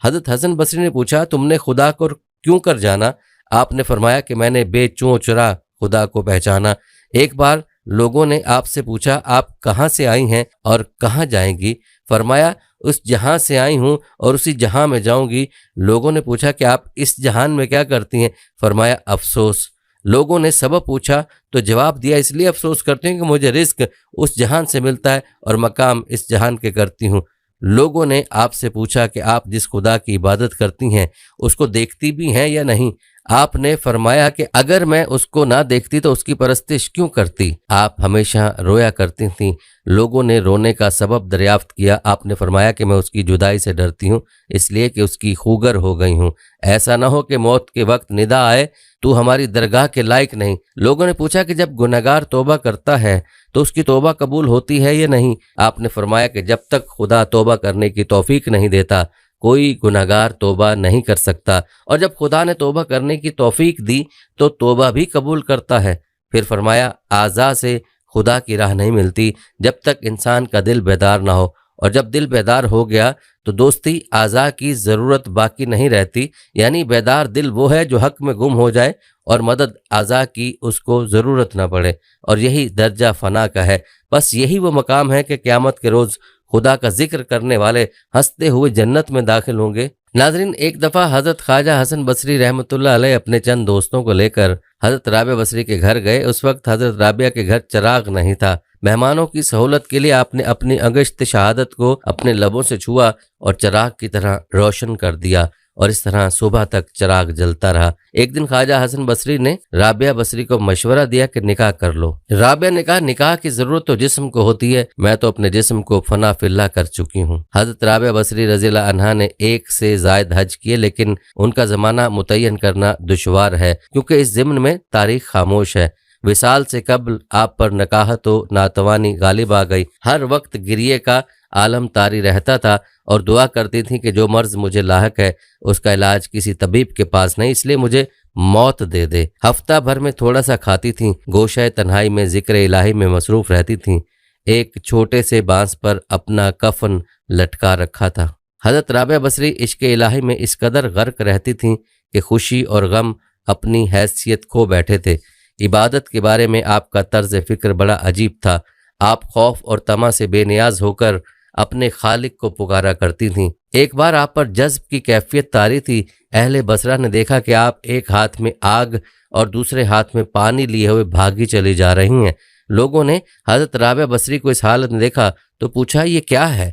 حضرت حسن بصری نے پوچھا، تم نے خدا کو کیوں کر جانا؟ آپ نے فرمایا کہ میں نے بے چوں چرا خدا کو پہچانا۔ ایک بار لوگوں نے آپ سے پوچھا، آپ کہاں سے آئی ہیں اور کہاں جائیں گی؟ فرمایا، اس جہاں سے آئی ہوں اور اسی جہاں میں جاؤں گی۔ لوگوں نے پوچھا کہ آپ اس جہان میں کیا کرتی ہیں؟ فرمایا، افسوس۔ لوگوں نے سبب پوچھا تو جواب دیا، اس لیے افسوس کرتے ہیں کہ مجھے رزق اس جہان سے ملتا ہے اور مقام اس جہان کے کرتی ہوں۔ لوگوں نے آپ سے پوچھا کہ آپ جس خدا کی عبادت کرتی ہیں اس کو دیکھتی بھی ہیں یا نہیں؟ آپ نے فرمایا کہ اگر میں اس کو نہ دیکھتی تو اس کی پرستش کیوں کرتی؟ آپ ہمیشہ رویا کرتی تھیں۔ لوگوں نے رونے کا سبب دریافت کیا۔ آپ نے فرمایا کہ میں اس کی جدائی سے ڈرتی ہوں، اس لیے کہ اس کی خوگر ہو گئی ہوں، ایسا نہ ہو کہ موت کے وقت ندا آئے تو ہماری درگاہ کے لائق نہیں۔ لوگوں نے پوچھا کہ جب گنہگار توبہ کرتا ہے تو اس کی توبہ قبول ہوتی ہے یا نہیں؟ آپ نے فرمایا کہ جب تک خدا توبہ کرنے کی توفیق نہیں دیتا کوئی گنہگار توبہ نہیں کر سکتا، اور جب خدا نے توبہ کرنے کی توفیق دی تو توبہ بھی قبول کرتا ہے۔ پھر فرمایا، اعضاء سے خدا کی راہ نہیں ملتی جب تک انسان کا دل بیدار نہ ہو، اور جب دل بیدار ہو گیا تو دوستی اعضاء کی ضرورت باقی نہیں رہتی۔ یعنی بیدار دل وہ ہے جو حق میں گم ہو جائے اور مدد اعضاء کی اس کو ضرورت نہ پڑے، اور یہی درجہ فنا کا ہے۔ بس یہی وہ مقام ہے کہ قیامت کے روز خدا کا ذکر کرنے والے ہنستے ہوئے جنت میں داخل ہوں گے۔ ناظرین، ایک دفعہ حضرت خواجہ حسن بصری رحمۃ اللہ علیہ اپنے چند دوستوں کو لے کر حضرت رابعہ بصری کے گھر گئے۔ اس وقت حضرت رابعہ کے گھر چراغ نہیں تھا۔ مہمانوں کی سہولت کے لیے آپ نے اپنی انگشت شہادت کو اپنے لبوں سے چھوا اور چراغ کی طرح روشن کر دیا، اور اس طرح صبح تک چراغ جلتا رہا۔ ایک دن خواجہ حسن بصری نے رابعہ بصری کو مشورہ دیا کہ نکاح کر لو۔ رابعہ نے کہا، نکاح کی ضرورت تو جسم کو ہوتی ہے، میں تو اپنے جسم کو فنا فی اللہ کر چکی ہوں۔ حضرت رابعہ بصری رضی اللہ عنہا نے 1 سے زائد حج کیے، لیکن ان کا زمانہ متعین کرنا دشوار ہے کیونکہ اس ضمن میں تاریخ خاموش ہے۔ وصال سے قبل آپ پر نکاحت و ناتوانی غالب آ گئی۔ ہر وقت گریے کا عالم طاری رہتا تھا اور دعا کرتی تھیں کہ جو مرض مجھے لاحق ہے اس کا علاج کسی طبیب کے پاس نہیں، اس لیے مجھے موت دے دے۔ ہفتہ بھر میں تھوڑا سا کھاتی تھیں، گوشہ تنہائی میں ذکر الہی میں مصروف رہتی تھیں۔ ایک چھوٹے سے بانس پر اپنا کفن لٹکا رکھا تھا۔ حضرت رابعہ بصری عشق الہی میں اس قدر غرق رہتی تھیں کہ خوشی اور غم اپنی حیثیت کھو بیٹھے تھے۔ عبادت کے بارے میں آپ کا طرز فکر بڑا عجیب تھا۔ آپ خوف اور طمع سے بے نیاز ہو کر اپنے خالق کو پکارا کرتی تھیں۔ ایک بار آپ پر جذب کی کیفیت طاری تھی۔ اہل بصرہ نے دیکھا کہ آپ ایک ہاتھ میں آگ اور دوسرے ہاتھ میں پانی لیے ہوئے بھاگی چلی جا رہی ہیں۔ لوگوں نے حضرت رابعہ بصری کو اس حالت میں دیکھا تو پوچھا، یہ کیا ہے؟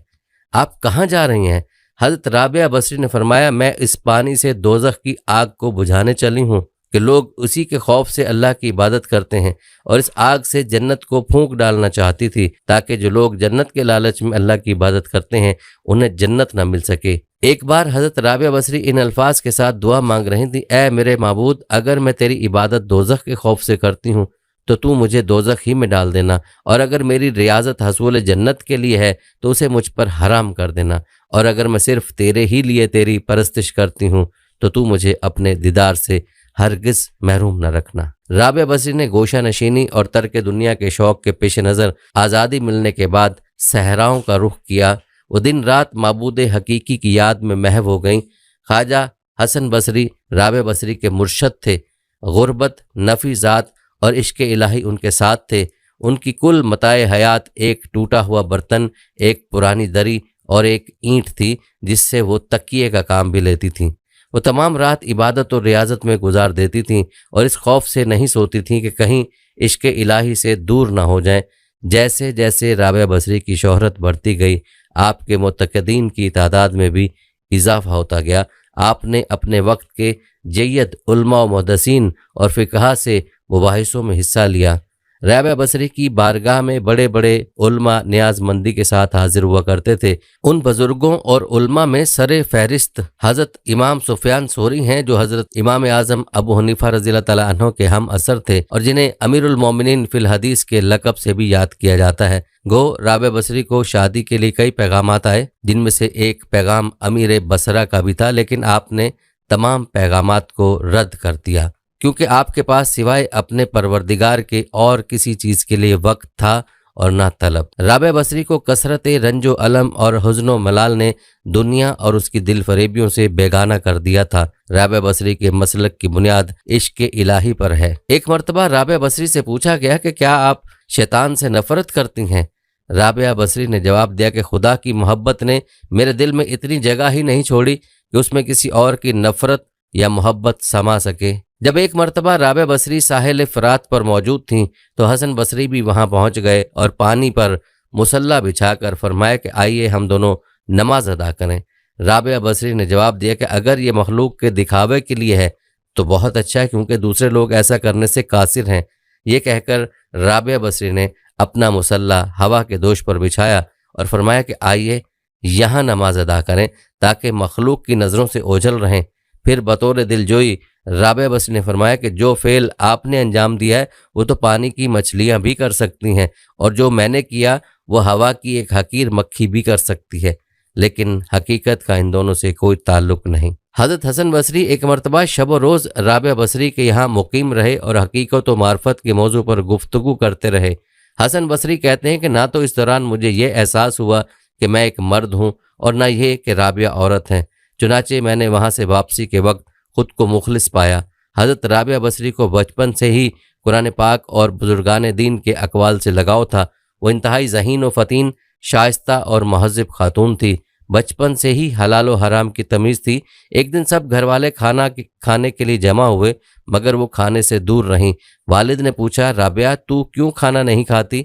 آپ کہاں جا رہی ہیں؟ حضرت رابعہ بصری نے فرمایا، میں اس پانی سے دوزخ کی آگ کو بجھانے چلی ہوں کہ لوگ اسی کے خوف سے اللہ کی عبادت کرتے ہیں، اور اس آگ سے جنت کو پھونک ڈالنا چاہتی تھی تاکہ جو لوگ جنت کے لالچ میں اللہ کی عبادت کرتے ہیں انہیں جنت نہ مل سکے۔ ایک بار حضرت رابعہ بصری ان الفاظ کے ساتھ دعا مانگ رہی تھی، اے میرے معبود، اگر میں تیری عبادت دوزخ کے خوف سے کرتی ہوں تو مجھے دوزخ ہی میں ڈال دینا، اور اگر میری ریاضت حصول جنت کے لیے ہے تو اسے مجھ پر حرام کر دینا، اور اگر میں صرف تیرے ہی لیے تیری پرستش کرتی ہوں تو مجھے اپنے دیدار سے ہرگز محروم نہ رکھنا۔ رابعہ بصری نے گوشہ نشینی اور ترک دنیا کے شوق کے پیش نظر آزادی ملنے کے بعد صحراؤں کا رخ کیا۔ وہ دن رات معبود حقیقی کی یاد میں محو ہو گئیں۔ خواجہ حسن بصری رابعہ بصری کے مرشد تھے۔ غربت، نفی ذات اور عشق الہی ان کے ساتھ تھے۔ ان کی کل متاع حیات ایک ٹوٹا ہوا برتن، ایک پرانی دری اور ایک اینٹ تھی جس سے وہ تکیے کا کام بھی لیتی تھیں۔ وہ تمام رات عبادت اور ریاضت میں گزار دیتی تھیں اور اس خوف سے نہیں سوتی تھیں کہ کہیں عشق الہی سے دور نہ ہو جائیں۔ جیسے جیسے رابعہ بصری کی شہرت بڑھتی گئی، آپ کے معتقدین کی تعداد میں بھی اضافہ ہوتا گیا۔ آپ نے اپنے وقت کے جید علماء و محدثین اور فقہا سے مباحثوں میں حصہ لیا۔ رابعہ بصری کی بارگاہ میں بڑے بڑے علماء نیاز مندی کے ساتھ حاضر ہوا کرتے تھے۔ ان بزرگوں اور علماء میں سر فہرست حضرت امام سفیان ثوری ہیں، جو حضرت امام اعظم ابو حنیفہ رضی اللہ تعالیٰ عنہ کے ہم اثر تھے اور جنہیں امیر المومنین فی الحدیث کے لقب سے بھی یاد کیا جاتا ہے۔ گو رابعہ بصری کو شادی کے لیے کئی پیغامات آئے، جن میں سے ایک پیغام امیر بصرہ کا بھی تھا، لیکن آپ نے تمام پیغامات کو رد کر دیا کیونکہ آپ کے پاس سوائے اپنے پروردگار کے اور کسی چیز کے لیے وقت تھا اور نہ طلب۔ رابعہ بصری کو کثرت رنج و الم اور حزن و ملال نے دنیا اور اس کی دل فریبیوں سے بیگانہ کر دیا تھا۔ رابعہ بصری کے مسلک کی بنیاد عشق الہی پر ہے۔ ایک مرتبہ رابعہ بصری سے پوچھا گیا کہ کیا آپ شیطان سے نفرت کرتی ہیں؟ رابعہ بصری نے جواب دیا کہ خدا کی محبت نے میرے دل میں اتنی جگہ ہی نہیں چھوڑی کہ اس میں کسی اور کی نفرت یا محبت سما سکے۔ جب ایک مرتبہ رابعہ بصری ساحل فرات پر موجود تھیں تو حسن بصری بھی وہاں پہنچ گئے اور پانی پر مصلی بچھا کر فرمایا کہ آئیے ہم دونوں نماز ادا کریں۔ رابعہ بصری نے جواب دیا کہ اگر یہ مخلوق کے دکھاوے کے لیے ہے تو بہت اچھا ہے، کیونکہ دوسرے لوگ ایسا کرنے سے قاصر ہیں۔ یہ کہہ کر رابعہ بصری نے اپنا مصلی ہوا کے دوش پر بچھایا اور فرمایا کہ آئیے یہاں نماز ادا کریں تاکہ مخلوق کی نظروں سے اوجھل رہیں۔ پھر بطور دلجوئی رابعہ بصری نے فرمایا کہ جو فعل آپ نے انجام دیا ہے وہ تو پانی کی مچھلیاں بھی کر سکتی ہیں، اور جو میں نے کیا وہ ہوا کی ایک حقیر مکھی بھی کر سکتی ہے، لیکن حقیقت کا ان دونوں سے کوئی تعلق نہیں۔ حضرت حسن بصری ایک مرتبہ شب و روز رابعہ بصری کے یہاں مقیم رہے اور حقیقت و معرفت کے موضوع پر گفتگو کرتے رہے۔ حسن بصری کہتے ہیں کہ نہ تو اس دوران مجھے یہ احساس ہوا کہ میں ایک مرد ہوں اور نہ یہ کہ رابعہ عورت ہیں، چنانچہ میں نے وہاں سے واپسی کے وقت خود کو مخلص پایا۔ حضرت رابعہ بصری کو بچپن سے ہی قرآن پاک اور بزرگان دین کے اقوال سے لگاؤ تھا۔ وہ انتہائی ذہین و فطین، شائستہ اور مہذب خاتون تھی۔ بچپن سے ہی حلال و حرام کی تمیز تھی۔ ایک دن سب گھر والے کھانے کے لیے جمع ہوئے، مگر وہ کھانے سے دور رہیں۔ والد نے پوچھا، رابعہ تو کیوں کھانا نہیں کھاتی؟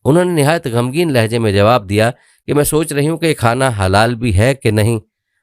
انہوں نے نہایت غمگین لہجے میں جواب دیا کہ میں سوچ رہی ہوں کہ یہ کھانا حلال بھی ہے کہ نہیں۔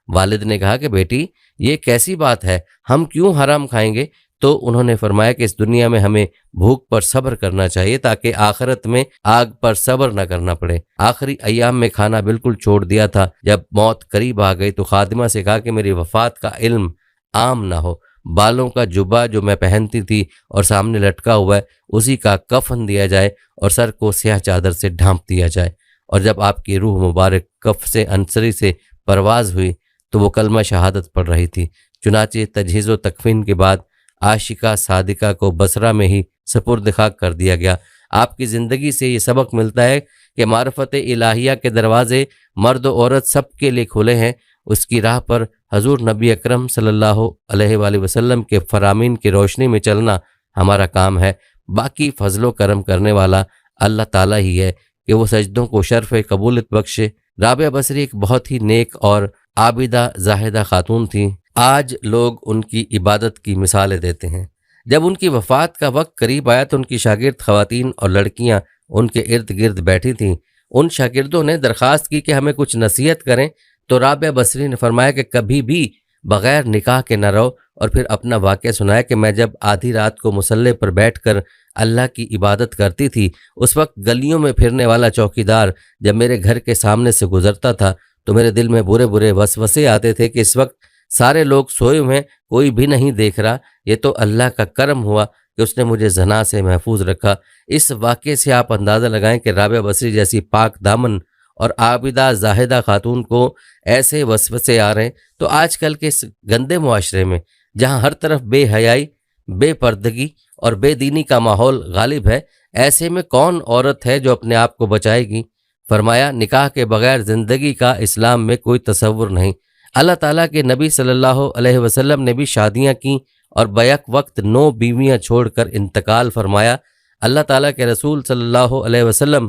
والد نے کہا کہ بیٹی یہ کیسی بات ہے، ہم کیوں حرام کھائیں گے؟ تو انہوں نے فرمایا کہ اس دنیا میں ہمیں بھوک پر صبر کرنا چاہیے تاکہ آخرت میں آگ پر صبر نہ کرنا پڑے۔ آخری ایام میں کھانا بالکل چھوڑ دیا تھا۔ جب موت قریب آ گئی تو خادمہ سے کہا کہ میری وفات کا علم عام نہ ہو، بالوں کا جبہ جو میں پہنتی تھی اور سامنے لٹکا ہوا ہے اسی کا کفن دیا جائے اور سر کو سیاہ چادر سے ڈھانپ دیا جائے۔ اور جب آپ کی روح مبارک کف سے انصری سے پرواز ہوئی تو وہ کلمہ شہادت پڑھ رہی تھی۔ چنانچہ تجہیز و تکفین کے بعد عاشقہ صادقہ کو بصرہ میں ہی سپرد خاک کر دیا گیا۔ آپ کی زندگی سے یہ سبق ملتا ہے کہ معرفت الہیہ کے دروازے مرد و عورت سب کے لیے کھلے ہیں، اس کی راہ پر حضور نبی اکرم صلی اللہ علیہ وآلہ وسلم کے فرامین کی روشنی میں چلنا ہمارا کام ہے۔ باقی فضل و کرم کرنے والا اللہ تعالیٰ ہی ہے کہ وہ سجدوں کو شرف قبولیت بخشے۔ رابعہ بصری ایک بہت ہی نیک اور عابدہ زاہدہ خاتون تھیں۔ آج لوگ ان کی عبادت کی مثالیں دیتے ہیں۔ جب ان کی وفات کا وقت قریب آیا تو ان کی شاگرد خواتین اور لڑکیاں ان کے ارد گرد بیٹھی تھیں۔ ان شاگردوں نے درخواست کی کہ ہمیں کچھ نصیحت کریں، تو رابعہ بصری نے فرمایا کہ کبھی بھی بغیر نکاح کے نہ رہو، اور پھر اپنا واقعہ سنایا کہ میں جب آدھی رات کو مصلی پر بیٹھ کر اللہ کی عبادت کرتی تھی، اس وقت گلیوں میں پھرنے والا چوکیدار جب میرے گھر کے سامنے سے گزرتا تھا تو میرے دل میں برے برے وسوسے آتے تھے کہ اس وقت سارے لوگ سوئے ہوئے ہیں، کوئی بھی نہیں دیکھ رہا، یہ تو اللہ کا کرم ہوا کہ اس نے مجھے زنا سے محفوظ رکھا۔ اس واقعے سے آپ اندازہ لگائیں کہ رابعہ بصری جیسی پاک دامن اور عابدہ زاہدہ خاتون کو ایسے وسوسے آ رہے ہیں، تو آج کل کے اس گندے معاشرے میں جہاں ہر طرف بے حیائی، بے پردگی اور بے دینی کا ماحول غالب ہے، ایسے میں کون عورت ہے جو اپنے آپ کو بچائے گی؟ فرمایا نکاح کے بغیر زندگی کا اسلام میں کوئی تصور نہیں۔ اللہ تعالیٰ کے نبی صلی اللہ علیہ وسلم نے بھی شادیاں کیں اور بیک وقت 9 بیویاں چھوڑ کر انتقال فرمایا۔ اللہ تعالیٰ کے رسول صلی اللہ علیہ وسلم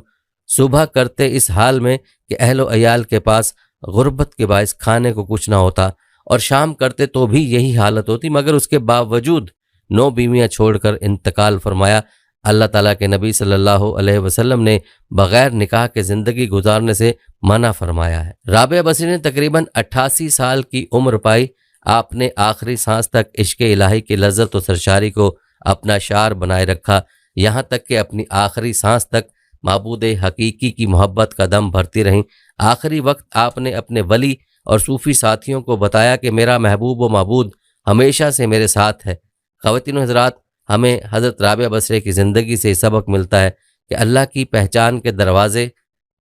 صبح کرتے اس حال میں کہ اہل و عیال کے پاس غربت کے باعث کھانے کو کچھ نہ ہوتا، اور شام کرتے تو بھی یہی حالت ہوتی، مگر اس کے باوجود 9 بیویاں چھوڑ کر انتقال فرمایا۔ اللہ تعالیٰ کے نبی صلی اللہ علیہ وسلم نے بغیر نکاح کے زندگی گزارنے سے منع فرمایا ہے۔ رابعہ بصری نے تقریباً 88 سال کی عمر پائی۔ آپ نے آخری سانس تک عشق الہی کی لذت و سرشاری کو اپنا شعار بنائے رکھا، یہاں تک کہ اپنی آخری سانس تک معبود حقیقی کی محبت کا دم بھرتی رہیں۔ آخری وقت آپ نے اپنے ولی اور صوفی ساتھیوں کو بتایا کہ میرا محبوب و معبود ہمیشہ سے میرے ساتھ ہے۔ خواتین و حضرات، ہمیں حضرت رابعہ بصری کی زندگی سے سبق ملتا ہے کہ اللہ کی پہچان کے دروازے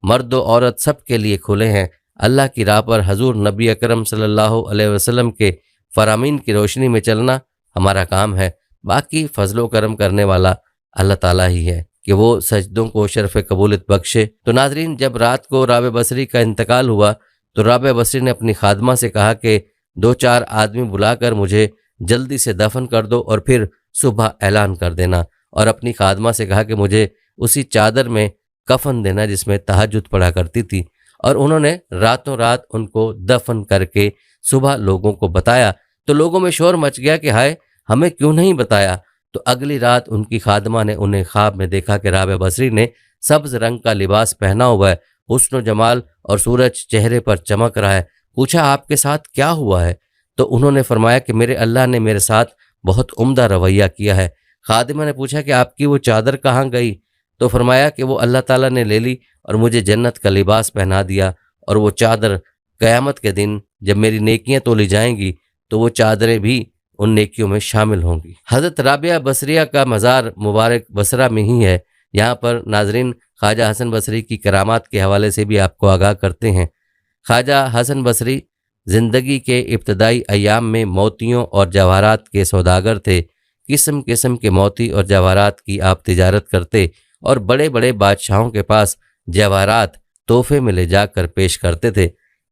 مرد و عورت سب کے لیے کھلے ہیں۔ اللہ کی راہ پر حضور نبی اکرم صلی اللہ علیہ وسلم کے فرامین کی روشنی میں چلنا ہمارا کام ہے۔ باقی فضل و کرم کرنے والا اللہ تعالیٰ ہی ہے کہ وہ سجدوں کو شرف قبولیت بخشے۔ تو ناظرین، جب رات کو رابعہ بصری کا انتقال ہوا تو رابعہ بصری نے اپنی خادمہ سے کہا کہ 2-4 آدمی بلا کر مجھے جلدی سے دفن کر دو اور پھر صبح اعلان کر دینا، اور اپنی خادمہ سے کہا کہ مجھے اسی چادر میں کفن دینا جس میں تہجد پڑھا کرتی تھی، اور انہوں نے راتوں رات ان کو دفن کر کے صبح لوگوں کو بتایا۔ تو لوگوں میں شور مچ گیا کہ ہائے، ہمیں کیوں نہیں بتایا؟ تو اگلی رات ان کی خادمہ نے انہیں خواب میں دیکھا کہ رابعہ بصری نے سبز رنگ کا لباس پہنا ہوا ہے، حسن و جمال اور سورج چہرے پر چمک رہا ہے۔ پوچھا آپ کے ساتھ کیا ہوا ہے؟ تو انہوں نے فرمایا کہ میرے اللہ نے میرے ساتھ بہت عمدہ رویہ کیا ہے۔ خادمہ نے پوچھا کہ آپ کی وہ چادر کہاں گئی؟ تو فرمایا کہ وہ اللہ تعالیٰ نے لے لی اور مجھے جنت کا لباس پہنا دیا، اور وہ چادر قیامت کے دن جب میری نیکیاں تولی جائیں گی تو وہ چادریں بھی ان نیکیوں میں شامل ہوں گی۔ حضرت رابعہ بصریہ کا مزار مبارک بصرہ میں ہی ہے۔ یہاں پر ناظرین خواجہ حسن بصری کی کرامات کے حوالے سے بھی آپ کو آگاہ کرتے ہیں۔ خواجہ حسن بصری زندگی کے ابتدائی ایام میں موتیوں اور جواہرات کے سوداگر تھے۔ قسم قسم کے موتی اور جواہرات کی آپ تجارت کرتے اور بڑے بڑے بادشاہوں کے پاس جواہرات تحفے میں لے جا کر پیش کرتے تھے۔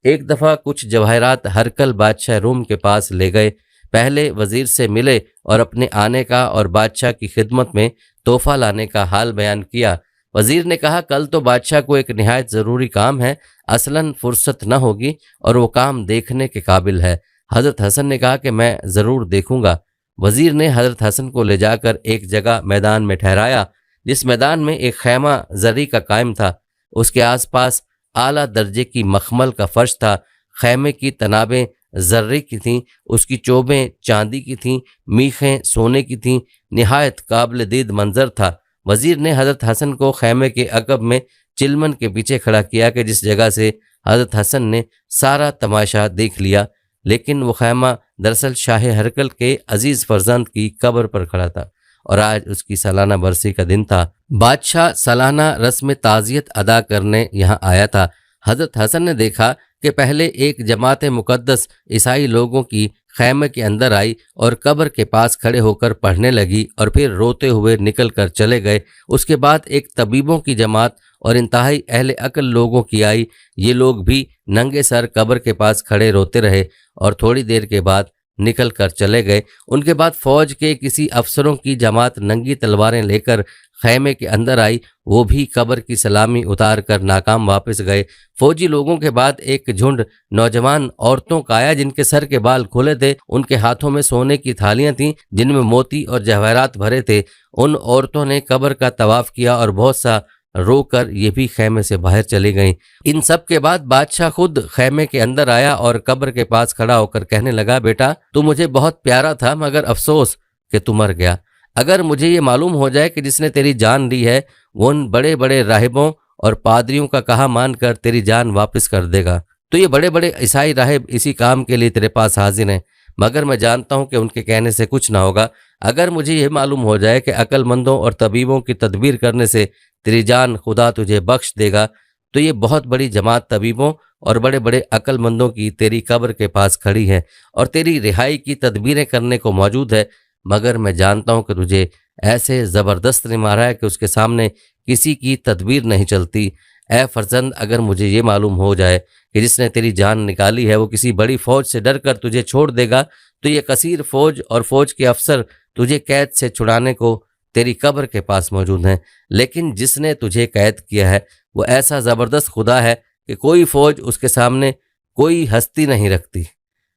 ایک دفعہ کچھ جواہرات ہرکل بادشاہ روم کے پاس لے گئے، پہلے وزیر سے ملے اور اپنے آنے کا اور بادشاہ کی خدمت میں تحفہ لانے کا حال بیان کیا۔ وزیر نے کہا کل تو بادشاہ کو ایک نہایت ضروری کام ہے، اصلاً فرصت نہ ہوگی اور وہ کام دیکھنے کے قابل ہے۔ حضرت حسن نے کہا کہ میں ضرور دیکھوں گا۔ وزیر نے حضرت حسن کو لے جا کر ایک جگہ میدان میں ٹھہرایا، جس میدان میں ایک خیمہ زری کا قائم تھا۔ اس کے آس پاس اعلیٰ درجے کی مخمل کا فرش تھا۔ خیمے کی تنابیں زرے کی تھیں، اس کی چوبیں چاندی کی تھیں، میخیں سونے کی تھیں۔ نہایت قابل دید منظر تھا۔ وزیر نے حضرت حسن کو خیمے کے عقب میں چلمن کے پیچھے کھڑا کیا کہ جس جگہ سے حضرت حسن نے سارا تماشا دیکھ لیا، لیکن وہ خیمہ دراصل شاہ ہرکل کے عزیز فرزند کی قبر پر کھڑا تھا، اور آج اس کی سالانہ برسی کا دن تھا۔ بادشاہ سالانہ رسم تعزیت ادا کرنے یہاں آیا تھا۔ حضرت حسن نے دیکھا کہ پہلے ایک جماعت مقدس عیسائی لوگوں کی خیمے کے اندر آئی اور قبر کے پاس کھڑے ہو کر پڑھنے لگی اور پھر روتے ہوئے نکل کر چلے گئے۔ اس کے بعد ایک طبیبوں کی جماعت اور انتہائی اہل عقل لوگوں کی آئی۔ یہ لوگ بھی ننگے سر قبر کے پاس کھڑے روتے رہے اور تھوڑی دیر کے بعد نکل کر چلے گئے۔ ان کے بعد فوج کے کسی افسروں کی جماعت ننگی تلواریں لے کر خیمے کے اندر آئی، وہ بھی قبر کی سلامی اتار کر ناکام واپس گئے۔ فوجی لوگوں کے بعد ایک جھنڈ نوجوان عورتوں کا آیا جن کے سر کے بال کھلے تھے، ان کے ہاتھوں میں سونے کی تھالیاں تھیں جن میں موتی اور جواہرات بھرے تھے۔ ان عورتوں نے قبر کا طواف کیا اور بہت سا رو کر یہ بھی خیمے سے باہر چلی گئیں۔ ان سب کے بعد بادشاہ خود خیمے کے اندر آیا اور قبر کے پاس کھڑا ہو کر کہنے لگا، بیٹا تو مجھے بہت پیارا تھا مگر افسوس کہ تو مر گیا۔ اگر مجھے یہ معلوم ہو جائے کہ جس نے تیری جان لی ہے وہ ان بڑے بڑے راہبوں اور پادریوں کا کہا مان کر تیری جان واپس کر دے گا تو یہ بڑے بڑے عیسائی راہب اسی کام کے لیے تیرے پاس حاضر ہیں، مگر میں جانتا ہوں کہ ان کے کہنے سے کچھ نہ ہوگا۔ اگر مجھے یہ معلوم ہو جائے کہ عقل مندوں اور طبیبوں کی تدبیر کرنے سے تیری جان خدا تجھے بخش دے گا تو یہ بہت بڑی جماعت طبیبوں اور بڑے بڑے عقل مندوں کی تیری قبر کے پاس کھڑی ہے اور تیری رہائی کی تدبیریں کرنے کو موجود ہے، مگر میں جانتا ہوں کہ تجھے ایسے زبردست نے مارا ہے کہ اس کے سامنے کسی کی تدبیر نہیں چلتی۔ اے فرزند، اگر مجھے یہ معلوم ہو جائے کہ جس نے تیری جان نکالی ہے وہ کسی بڑی فوج سے ڈر کر تجھے چھوڑ دے گا تو یہ کثیر فوج اور فوج کے افسر تجھے قید سے چھڑانے کو تیری قبر کے پاس موجود ہیں، لیکن جس نے تجھے قید کیا ہے وہ ایسا زبردست خدا ہے کہ کوئی فوج اس کے سامنے کوئی ہستی نہیں رکھتی۔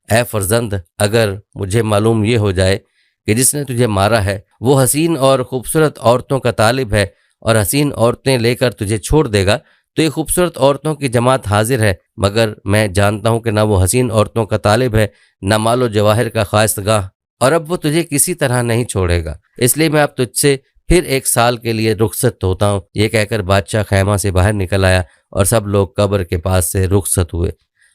اے فرزند، اگر مجھے معلوم یہ ہو جائے کہ جس نے تجھے مارا ہے وہ حسین اور خوبصورت عورتوں کا طالب ہے اور حسین عورتیں لے کر تجھے چھوڑ دے گا تو یہ خوبصورت عورتوں کی جماعت حاضر ہے، مگر میں جانتا ہوں کہ نہ وہ حسین عورتوں کا طالب ہے نہ مال و جواہر کا خواستگاہ، اور اب وہ تجھے کسی طرح نہیں چھوڑے گا، اس لیے میں اب تجھ سے پھر 1 سال کے لیے رخصت ہوتا ہوں۔ یہ کہہ کر بادشاہ خیمہ سے باہر نکل آیا اور سب لوگ قبر کے پاس سے رخصت ہوئے۔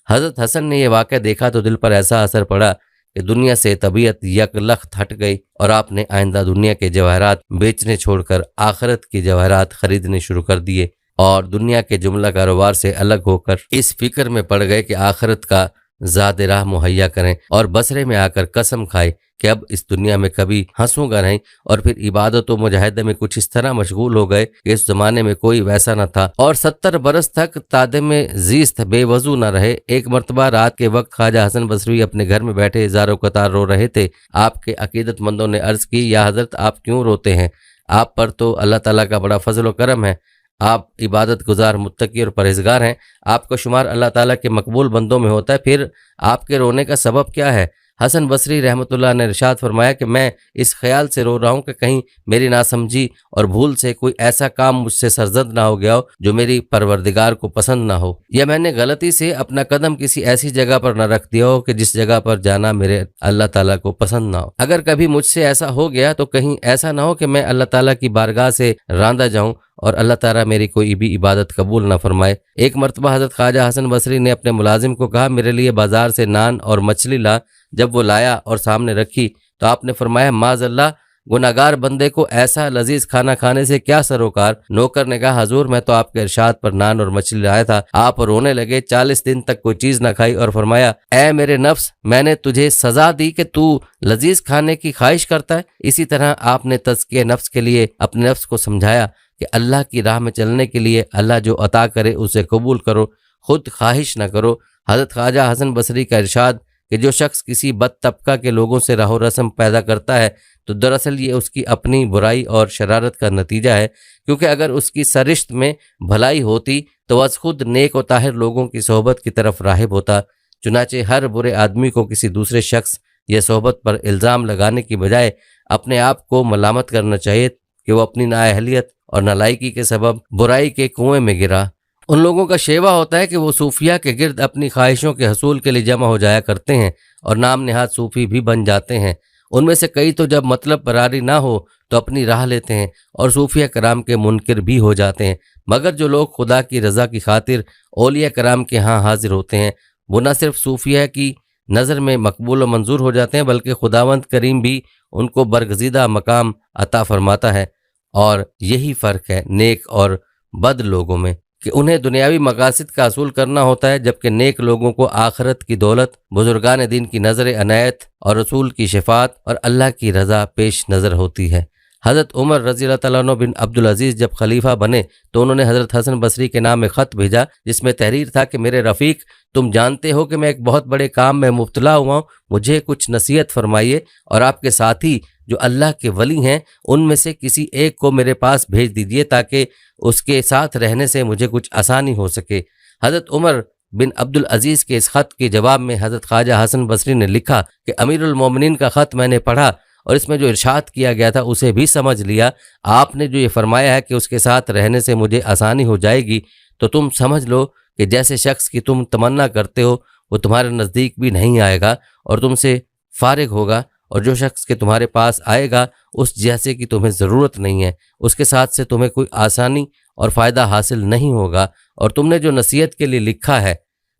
حضرت حسن نے یہ واقعہ دیکھا تو دل پر ایسا اثر پڑا کہ دنیا سے طبیعت یکلخت ہٹ گئی اور آپ نے آئندہ دنیا کے جواہرات بیچنے چھوڑ کر آخرت کے جواہرات خریدنے شروع کر دیے اور دنیا کے جملہ کاروبار سے الگ ہو کر اس فکر میں پڑ گئے کہ آخرت کا زاد راہ مہیا کریں، اور بصرے میں آ کر قسم کھائے کہ اب اس دنیا میں کبھی ہنسوں گا نہیں، اور پھر عبادت و مجاہدے میں کچھ اس طرح مشغول ہو گئے کہ اس زمانے میں کوئی ویسا نہ تھا، اور 70 برس تک تادم زیست بے وضو نہ رہے۔ ایک مرتبہ رات کے وقت خواجہ حسن بصری اپنے گھر میں بیٹھے ہزاروں قطار رو رہے تھے۔ آپ کے عقیدت مندوں نے عرض کی، یا حضرت آپ کیوں روتے ہیں؟ آپ پر تو اللہ تعالیٰ کا بڑا فضل و کرم ہے، آپ عبادت گزار متقی اور پرہیزگار ہیں، آپ کا شمار اللہ تعالیٰ کے مقبول بندوں میں ہوتا ہے، پھر آپ کے رونے کا سبب کیا ہے؟ حسن بصری رحمۃ اللہ نے ارشاد فرمایا کہ میں اس خیال سے رو رہا ہوں کہ کہیں میری ناسمجھی اور بھول سے کوئی ایسا کام مجھ سے سرزد نہ ہو گیا ہو جو میری پروردگار کو پسند نہ ہو، یا میں نے غلطی سے اپنا قدم کسی ایسی جگہ پر نہ رکھ دیا ہو کہ جس جگہ پر جانا میرے اللہ تعالیٰ کو پسند نہ ہو۔ اگر کبھی مجھ سے ایسا ہو گیا تو کہیں ایسا نہ ہو کہ میں اللہ تعالیٰ کی بارگاہ سے راندہ جاؤں اور اللہ تعالیٰ میری کوئی بھی عبادت قبول نہ فرمائے۔ ایک مرتبہ حضرت خواجہ حسن بصری نے اپنے ملازم کو کہا، میرے لیے بازار سے نان اور مچھلی لا۔ جب وہ لایا اور سامنے رکھی تو آپ نے فرمایا، معاذ اللہ، گناہگار بندے کو ایسا لذیذ کھانا کھانے سے کیا سروکار؟ نوکر نے کہا، حضور میں تو آپ کے ارشاد پر نان اور مچھلی لایا تھا۔ آپ رونے لگے، 40 دن تک کوئی چیز نہ کھائی اور فرمایا، اے میرے نفس، میں نے تجھے سزا دی کہ تو لذیذ کھانے کی خواہش کرتا ہے؟ اسی طرح آپ نے تزکیہ نفس کے لیے اپنے نفس کو سمجھایا کہ اللہ کی راہ میں چلنے کے لیے اللہ جو عطا کرے اسے قبول کرو، خود خواہش نہ کرو۔ حضرت خواجہ حسن بصری کا ارشاد کہ جو شخص کسی بد طبقہ کے لوگوں سے راہ و رسم پیدا کرتا ہے تو دراصل یہ اس کی اپنی برائی اور شرارت کا نتیجہ ہے، کیونکہ اگر اس کی سرشت میں بھلائی ہوتی تو از خود نیک و طاہر لوگوں کی صحبت کی طرف راغب ہوتا۔ چنانچہ ہر برے آدمی کو کسی دوسرے شخص یا صحبت پر الزام لگانے کی بجائے اپنے آپ کو ملامت کرنا چاہیے کہ وہ اپنی نااہلیت اور نالائکی کے سبب برائی کے کنویں میں گرا۔ ان لوگوں کا شیوا ہوتا ہے کہ وہ صوفیہ کے گرد اپنی خواہشوں کے حصول کے لیے جمع ہو جایا کرتے ہیں اور نام نہاد صوفی بھی بن جاتے ہیں۔ ان میں سے کئی تو جب مطلب براری نہ ہو تو اپنی راہ لیتے ہیں اور صوفیہ کرام کے منکر بھی ہو جاتے ہیں، مگر جو لوگ خدا کی رضا کی خاطر اولیاء کرام کے ہاں حاضر ہوتے ہیں وہ نہ صرف صوفیہ کی نظر میں مقبول و منظور ہو جاتے ہیں بلکہ خداوند کریم بھی ان کو برگزیدہ مقام عطا فرماتا ہے۔ اور یہی فرق ہے نیک اور بد لوگوں میں۔ کہ انہیں دنیاوی مقاصد کا حصول کرنا ہوتا ہے، جبکہ نیک لوگوں کو آخرت کی دولت، بزرگان دین کی نظر عنایت اور رسول کی شفاعت اور اللہ کی رضا پیش نظر ہوتی ہے۔ حضرت عمر رضی اللہ تعالیٰ عنہ بن عبدالعزیز جب خلیفہ بنے تو انہوں نے حضرت حسن بصری کے نام ایک خط بھیجا، جس میں تحریر تھا کہ میرے رفیق، تم جانتے ہو کہ میں ایک بہت بڑے کام میں مبتلا ہوا ہوں، مجھے کچھ نصیحت فرمائیے، اور آپ کے ساتھی جو اللہ کے ولی ہیں ان میں سے کسی ایک کو میرے پاس بھیج دیجیے تاکہ اس کے ساتھ رہنے سے مجھے کچھ آسانی ہو سکے۔ حضرت عمر بن عبدالعزیز کے اس خط کے جواب میں حضرت خواجہ حسن بصری نے لکھا کہ امیر المومنین کا خط میں نے پڑھا اور اس میں جو ارشاد کیا گیا تھا اسے بھی سمجھ لیا۔ آپ نے جو یہ فرمایا ہے کہ اس کے ساتھ رہنے سے مجھے آسانی ہو جائے گی، تو تم سمجھ لو کہ جیسے شخص کی تم تمنا کرتے ہو وہ تمہارے نزدیک بھی نہیں آئے گا اور تم سے فارغ ہوگا، اور جو شخص کے تمہارے پاس آئے گا اس جیسے کی تمہیں ضرورت نہیں ہے، اس کے ساتھ سے تمہیں کوئی آسانی اور فائدہ حاصل نہیں ہوگا۔ اور تم نے جو نصیحت کے لیے لکھا ہے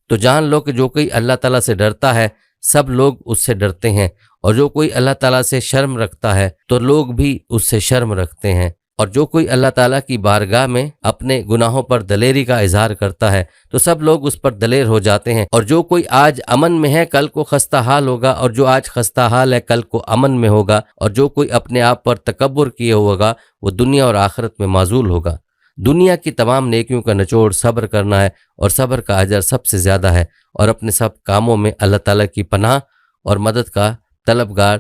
تو جان لو کہ جو کوئی اللہ تعالیٰ سے ڈرتا ہے سب لوگ اس سے ڈرتے ہیں، اور جو کوئی اللہ تعالیٰ سے شرم رکھتا ہے تو لوگ بھی اس سے شرم رکھتے ہیں، اور جو کوئی اللہ تعالیٰ کی بارگاہ میں اپنے گناہوں پر دلیری کا اظہار کرتا ہے تو سب لوگ اس پر دلیر ہو جاتے ہیں، اور جو کوئی آج امن میں ہے کل کو خستہ حال ہوگا، اور جو آج خستہ حال ہے کل کو امن میں ہوگا، اور جو کوئی اپنے آپ پر تکبر کیے ہوگا وہ دنیا اور آخرت میں معزول ہوگا۔ دنیا کی تمام نیکیوں کا نچوڑ صبر کرنا ہے، اور صبر کا اجر سب سے زیادہ ہے، اور اپنے سب کاموں میں اللہ تعالیٰ کی پناہ اور مدد کا طلبگار،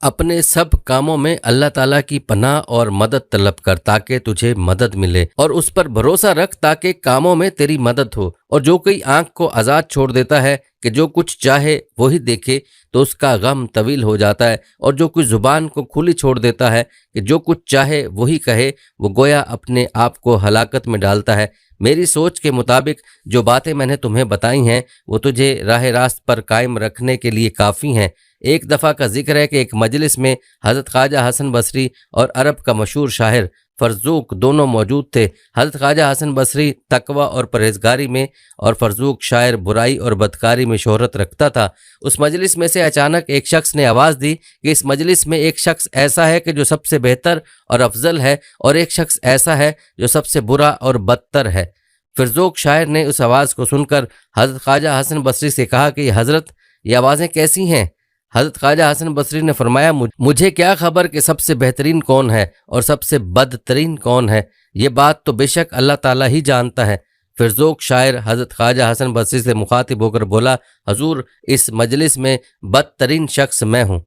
اپنے سب کاموں میں اللہ تعالیٰ کی پناہ اور مدد طلب کر تاکہ تجھے مدد ملے، اور اس پر بھروسہ رکھ تاکہ کاموں میں تیری مدد ہو۔ اور جو کوئی آنکھ کو آزاد چھوڑ دیتا ہے کہ جو کچھ چاہے وہی دیکھے تو اس کا غم طویل ہو جاتا ہے، اور جو کچھ زبان کو کھلی چھوڑ دیتا ہے کہ جو کچھ چاہے وہی کہے وہ گویا اپنے آپ کو ہلاکت میں ڈالتا ہے۔ میری سوچ کے مطابق جو باتیں میں نے تمہیں بتائی ہیں وہ تجھے راہ راست پر قائم رکھنے کے لیے کافی ہیں۔ ایک دفعہ کا ذکر ہے کہ ایک مجلس میں حضرت خواجہ حسن بصری اور عرب کا مشہور شاعر فرزوق دونوں موجود تھے۔ حضرت خواجہ حسن بصری تقوی اور پرہیزگاری میں، اور فرزوق شاعر برائی اور بدکاری میں شہرت رکھتا تھا۔ اس مجلس میں سے اچانک ایک شخص نے آواز دی کہ اس مجلس میں ایک شخص ایسا ہے کہ جو سب سے بہتر اور افضل ہے، اور ایک شخص ایسا ہے جو سب سے برا اور بدتر ہے۔ فرزوق شاعر نے اس آواز کو سن کر حضرت خواجہ حسن بصری سے کہا کہ حضرت یہ آوازیں کیسی ہیں؟ حضرت خواجہ حسن بصری نے فرمایا مجھے کیا خبر کہ سب سے بہترین کون ہے اور سب سے بدترین کون ہے، یہ بات تو بے شک اللہ تعالیٰ ہی جانتا ہے۔ فرزوق شاعر حضرت خواجہ حسن بصری سے مخاطب ہو کر بولا، حضور اس مجلس میں بدترین شخص میں ہوں۔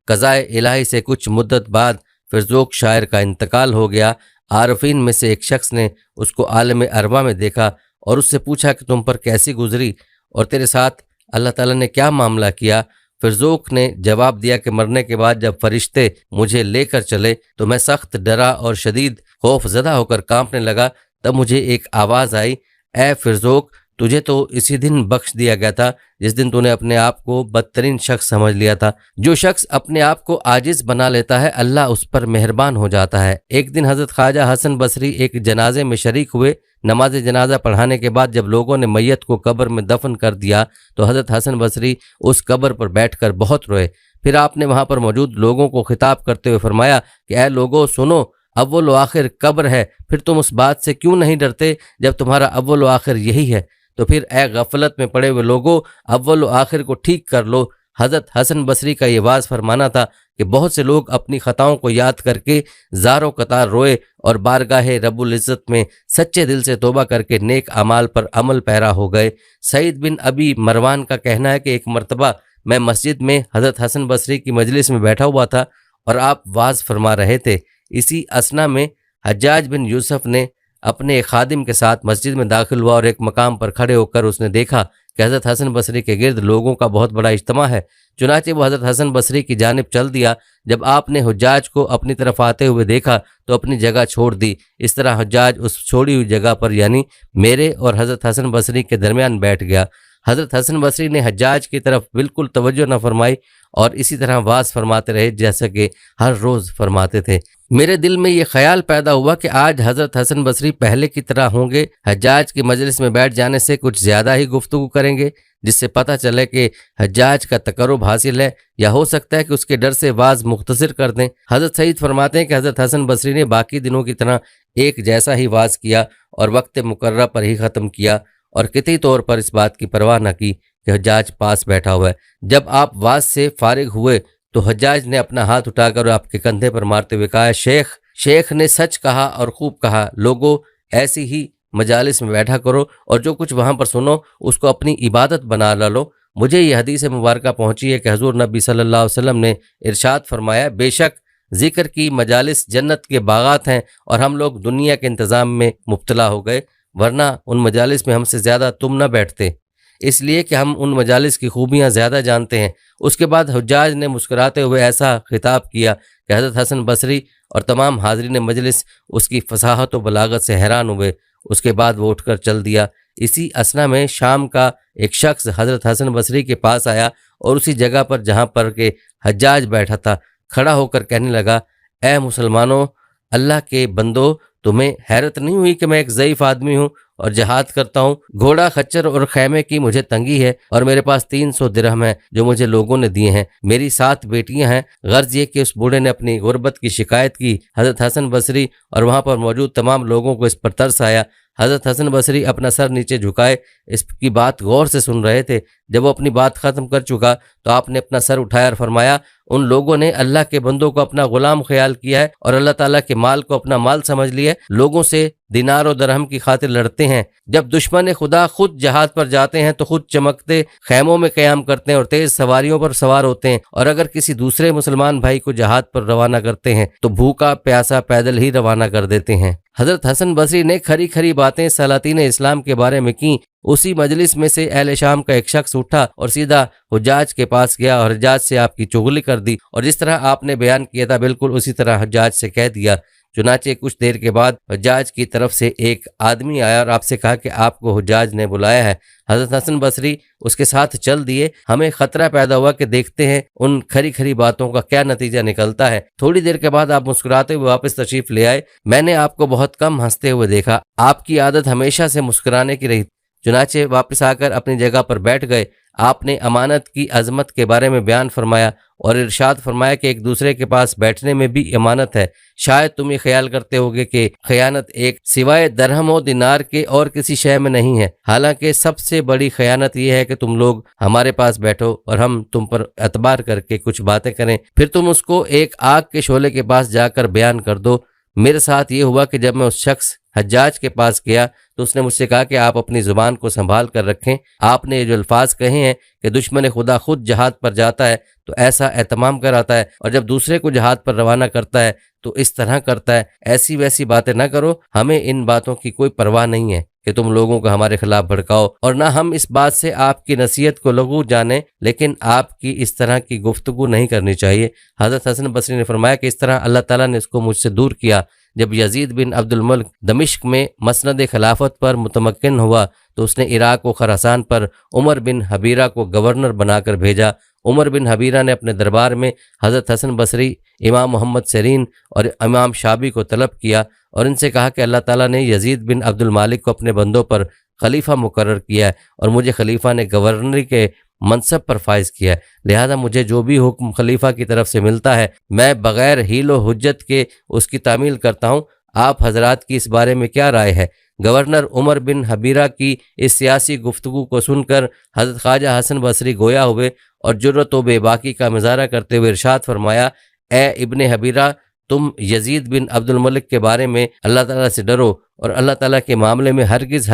قضائے الہی سے کچھ مدت بعد فرزوق شاعر کا انتقال ہو گیا۔ عارفین میں سے ایک شخص نے اس کو عالم ارواح میں دیکھا اور اس سے پوچھا کہ تم پر کیسی گزری اور تیرے ساتھ اللہ تعالیٰ نے کیا معاملہ کیا؟ فرزوق نے جواب دیا کہ مرنے کے بعد جب فرشتے مجھے لے کر چلے تو میں سخت ڈرا اور شدید خوف زدہ ہو کر کانپنے لگا۔ تب مجھے ایک آواز آئی، اے فرزوق، تجھے تو اسی دن بخش دیا گیا تھا جس دن تو نے اپنے آپ کو بدترین شخص سمجھ لیا تھا۔ جو شخص اپنے آپ کو عاجز بنا لیتا ہے اللہ اس پر مہربان ہو جاتا ہے۔ ایک دن حضرت خواجہ حسن بصری ایک جنازے میں شریک ہوئے۔ نماز جنازہ پڑھانے کے بعد جب لوگوں نے میت کو قبر میں دفن کر دیا تو حضرت حسن بصری اس قبر پر بیٹھ کر بہت روئے۔ پھر آپ نے وہاں پر موجود لوگوں کو خطاب کرتے ہوئے فرمایا کہ اے لوگوں سنو، اول و آخر قبر ہے، پھر تم اس بات سے کیوں نہیں ڈرتے جب تمہارا اول و آخر یہی ہے؟ تو پھر اے غفلت میں پڑے ہوئے لوگوں، اول و آخر کو ٹھیک کر لو۔ حضرت حسن بصری کا یہ واز فرمانا تھا کہ بہت سے لوگ اپنی خطاؤں کو یاد کر کے زاروں قطار روئے اور بارگاہ رب العزت میں سچے دل سے توبہ کر کے نیک اعمال پر عمل پیرا ہو گئے۔ سعید بن ابی مروان کا کہنا ہے کہ ایک مرتبہ میں مسجد میں حضرت حسن بصری کی مجلس میں بیٹھا ہوا تھا اور آپ واز فرما رہے تھے۔ اسی اثنا میں حجاج بن یوسف نے اپنے ایک خادم کے ساتھ مسجد میں داخل ہوا اور ایک مقام پر کھڑے ہو کر اس نے دیکھا کہ حضرت حسن بصری کے گرد لوگوں کا بہت بڑا اجتماع ہے۔ چنانچہ وہ حضرت حسن بصری کی جانب چل دیا۔ جب آپ نے حجاج کو اپنی طرف آتے ہوئے دیکھا تو اپنی جگہ چھوڑ دی۔ اس طرح حجاج اس چھوڑی ہوئی جگہ پر یعنی میرے اور حضرت حسن بصری کے درمیان بیٹھ گیا۔ حضرت حسن بصری نے حجاج کی طرف بالکل توجہ نہ فرمائی اور اسی طرح واز فرماتے رہے جیسا کہ ہر روز فرماتے تھے۔ میرے دل میں یہ خیال پیدا ہوا کہ آج حضرت حسن بصری پہلے کی طرح ہوں گے، حجاج کی مجلس میں بیٹھ جانے سے کچھ زیادہ ہی گفتگو کریں گے جس سے پتہ چلے کہ حجاج کا تقرب حاصل ہے، یا ہو سکتا ہے کہ اس کے ڈر سے واز مختصر کر دیں۔ حضرت سعید فرماتے ہیں کہ حضرت حسن بصری نے باقی دنوں کی طرح ایک جیسا ہی واز کیا اور وقت مقررہ پر ہی ختم کیا اور قطعی طور پر اس بات کی پرواہ نہ کی کہ حجاج پاس بیٹھا ہوا ہے۔ جب آپ واز سے فارغ ہوئے تو حجاج نے اپنا ہاتھ اٹھا کر آپ کے کندھے پر مارتے ہوئے کہا، شیخ نے سچ کہا اور خوب کہا، لوگوں ایسی ہی مجالس میں بیٹھا کرو اور جو کچھ وہاں پر سنو اس کو اپنی عبادت بنا لو۔ مجھے یہ حدیث مبارکہ پہنچی ہے کہ حضور نبی صلی اللہ علیہ وسلم نے ارشاد فرمایا، بے شک ذکر کی مجالس جنت کے باغات ہیں اور ہم لوگ دنیا کے انتظام میں مبتلا ہو گئے، ورنہ ان مجالس میں ہم سے زیادہ تم نہ بیٹھتے، اس لیے کہ ہم ان مجالس کی خوبیاں زیادہ جانتے ہیں۔ اس کے بعد حجاج نے مسکراتے ہوئے ایسا خطاب کیا کہ حضرت حسن بصری اور تمام حاضرین مجلس اس کی فصاحت و بلاغت سے حیران ہوئے۔ اس کے بعد وہ اٹھ کر چل دیا۔ اسی اثنا میں شام کا ایک شخص حضرت حسن بصری کے پاس آیا اور اسی جگہ پر جہاں پر کہ حجاج بیٹھا تھا کھڑا ہو کر کہنے لگا، اے مسلمانوں، اللہ کے بندو، تمہیں حیرت نہیں ہوئی کہ میں ایک ضعیف آدمی ہوں اور جہاد کرتا ہوں؟ گھوڑا خچر اور خیمے کی مجھے تنگی ہے اور میرے پاس 300 درہم ہے جو مجھے لوگوں نے دیے ہیں، میری 7 بیٹیاں ہیں۔ غرض یہ کہ اس بوڑھے نے اپنی غربت کی شکایت کی۔ حضرت حسن بصری اور وہاں پر موجود تمام لوگوں کو اس پر ترس آیا۔ حضرت حسن بصری اپنا سر نیچے جھکائے اس کی بات غور سے سن رہے تھے۔ جب وہ اپنی بات ختم کر چکا تو آپ نے اپنا سر اٹھایا اور فرمایا، ان لوگوں نے اللہ کے بندوں کو اپنا غلام خیال کیا ہے اور اللہ تعالیٰ کے مال کو اپنا مال سمجھ لیا ہے، لوگوں سے دینار و درہم کی خاطر لڑتے ہیں۔ جب دشمن خدا خود جہاد پر جاتے ہیں تو خود چمکتے خیموں میں قیام کرتے ہیں اور تیز سواریوں پر سوار ہوتے ہیں، اور اگر کسی دوسرے مسلمان بھائی کو جہاد پر روانہ کرتے ہیں تو بھوکا پیاسا پیدل ہی روانہ کر دیتے ہیں۔ حضرت حسن بصری نے کھری کھری باتیں سلاطین اسلام کے بارے میں کیں۔ اسی مجلس میں سے اہل شام کا ایک شخص اٹھا اور سیدھا حجاج کے پاس گیا اور حجاج سے آپ کی چغلی کر دی، اور جس طرح آپ نے بیان کیا تھا بالکل اسی طرح حجاج سے کہہ دیا۔ چنانچہ کچھ دیر کے بعد حجاج کی طرف سے ایک آدمی آیا اور آپ سے کہا کہ آپ کو حجاج نے بلایا ہے۔ حضرت حسن بصری اس کے ساتھ چل دیے۔ ہمیں خطرہ پیدا ہوا کہ دیکھتے ہیں ان کھری کھری باتوں کا کیا نتیجہ نکلتا ہے۔ تھوڑی دیر کے بعد آپ مسکراتے ہوئے واپس تشریف لے آئے۔ میں نے آپ کو بہت کم ہنستے ہوئے دیکھا، آپ کی عادت ہمیشہ سے مسکرانے کی رہی۔ چنانچہ واپس آ کر اپنی جگہ پر بیٹھ گئے۔ آپ نے امانت کی عظمت کے بارے میں بیان فرمایا اور ارشاد فرمایا کہ ایک دوسرے کے پاس بیٹھنے میں بھی امانت ہے۔ شاید تم یہ خیال کرتے ہوگے کہ خیانت ایک سوائے درہم و دینار کے اور کسی شے میں نہیں ہے، حالانکہ سب سے بڑی خیانت یہ ہے کہ تم لوگ ہمارے پاس بیٹھو اور ہم تم پر اعتبار کر کے کچھ باتیں کریں، پھر تم اس کو ایک آگ کے شعلے کے پاس جا کر بیان کر دو۔ میرے ساتھ یہ ہوا کہ جب میں اس شخص حجاج کے پاس گیا تو اس نے مجھ سے کہا کہ آپ اپنی زبان کو سنبھال کر رکھیں، آپ نے یہ جو الفاظ کہے ہیں کہ دشمن خدا خود جہاد پر جاتا ہے تو ایسا اہتمام کراتا ہے، اور جب دوسرے کو جہاد پر روانہ کرتا ہے تو اس طرح کرتا ہے، ایسی ویسی باتیں نہ کرو۔ ہمیں ان باتوں کی کوئی پرواہ نہیں ہے کہ تم لوگوں کو ہمارے خلاف بھڑکاؤ، اور نہ ہم اس بات سے آپ کی نصیحت کو لغو جانیں، لیکن آپ کی اس طرح کی گفتگو نہیں کرنی چاہیے۔ حضرت حسن بصری نے فرمایا کہ اس طرح اللہ تعالیٰ نے اس کو مجھ سے دور کیا۔ جب یزید بن عبد الملک دمشق میں مسند خلافت پر متمکن ہوا تو اس نے عراق و خراسان پر عمر بن حبیرہ کو گورنر بنا کر بھیجا۔ عمر بن حبیرہ نے اپنے دربار میں حضرت حسن بصری، امام محمد سیرین اور امام شابی کو طلب کیا اور ان سے کہا کہ اللہ تعالیٰ نے یزید بن عبد المالک کو اپنے بندوں پر خلیفہ مقرر کیا ہے اور مجھے خلیفہ نے گورنری کے منصب پر فائز کیا ہے، لہذا مجھے جو بھی حکم خلیفہ کی طرف سے ملتا ہے میں بغیر حیل و حجت کے اس کی تعمیل کرتا ہوں۔ آپ حضرات کی اس بارے میں کیا رائے ہے؟ گورنر عمر بن حبیرہ کی اس سیاسی گفتگو کو سن کر حضرت خواجہ حسن بصری گویا ہوئے اور جرت و بے باکی کا مظاہرہ کرتے ہوئے ارشاد فرمایا، اے ابن حبیرہ، تم یزید بن عبد الملک کے بارے میں اللہ تعالیٰ سے ڈرو اور اللہ تعالیٰ کے معاملے میں ہرگز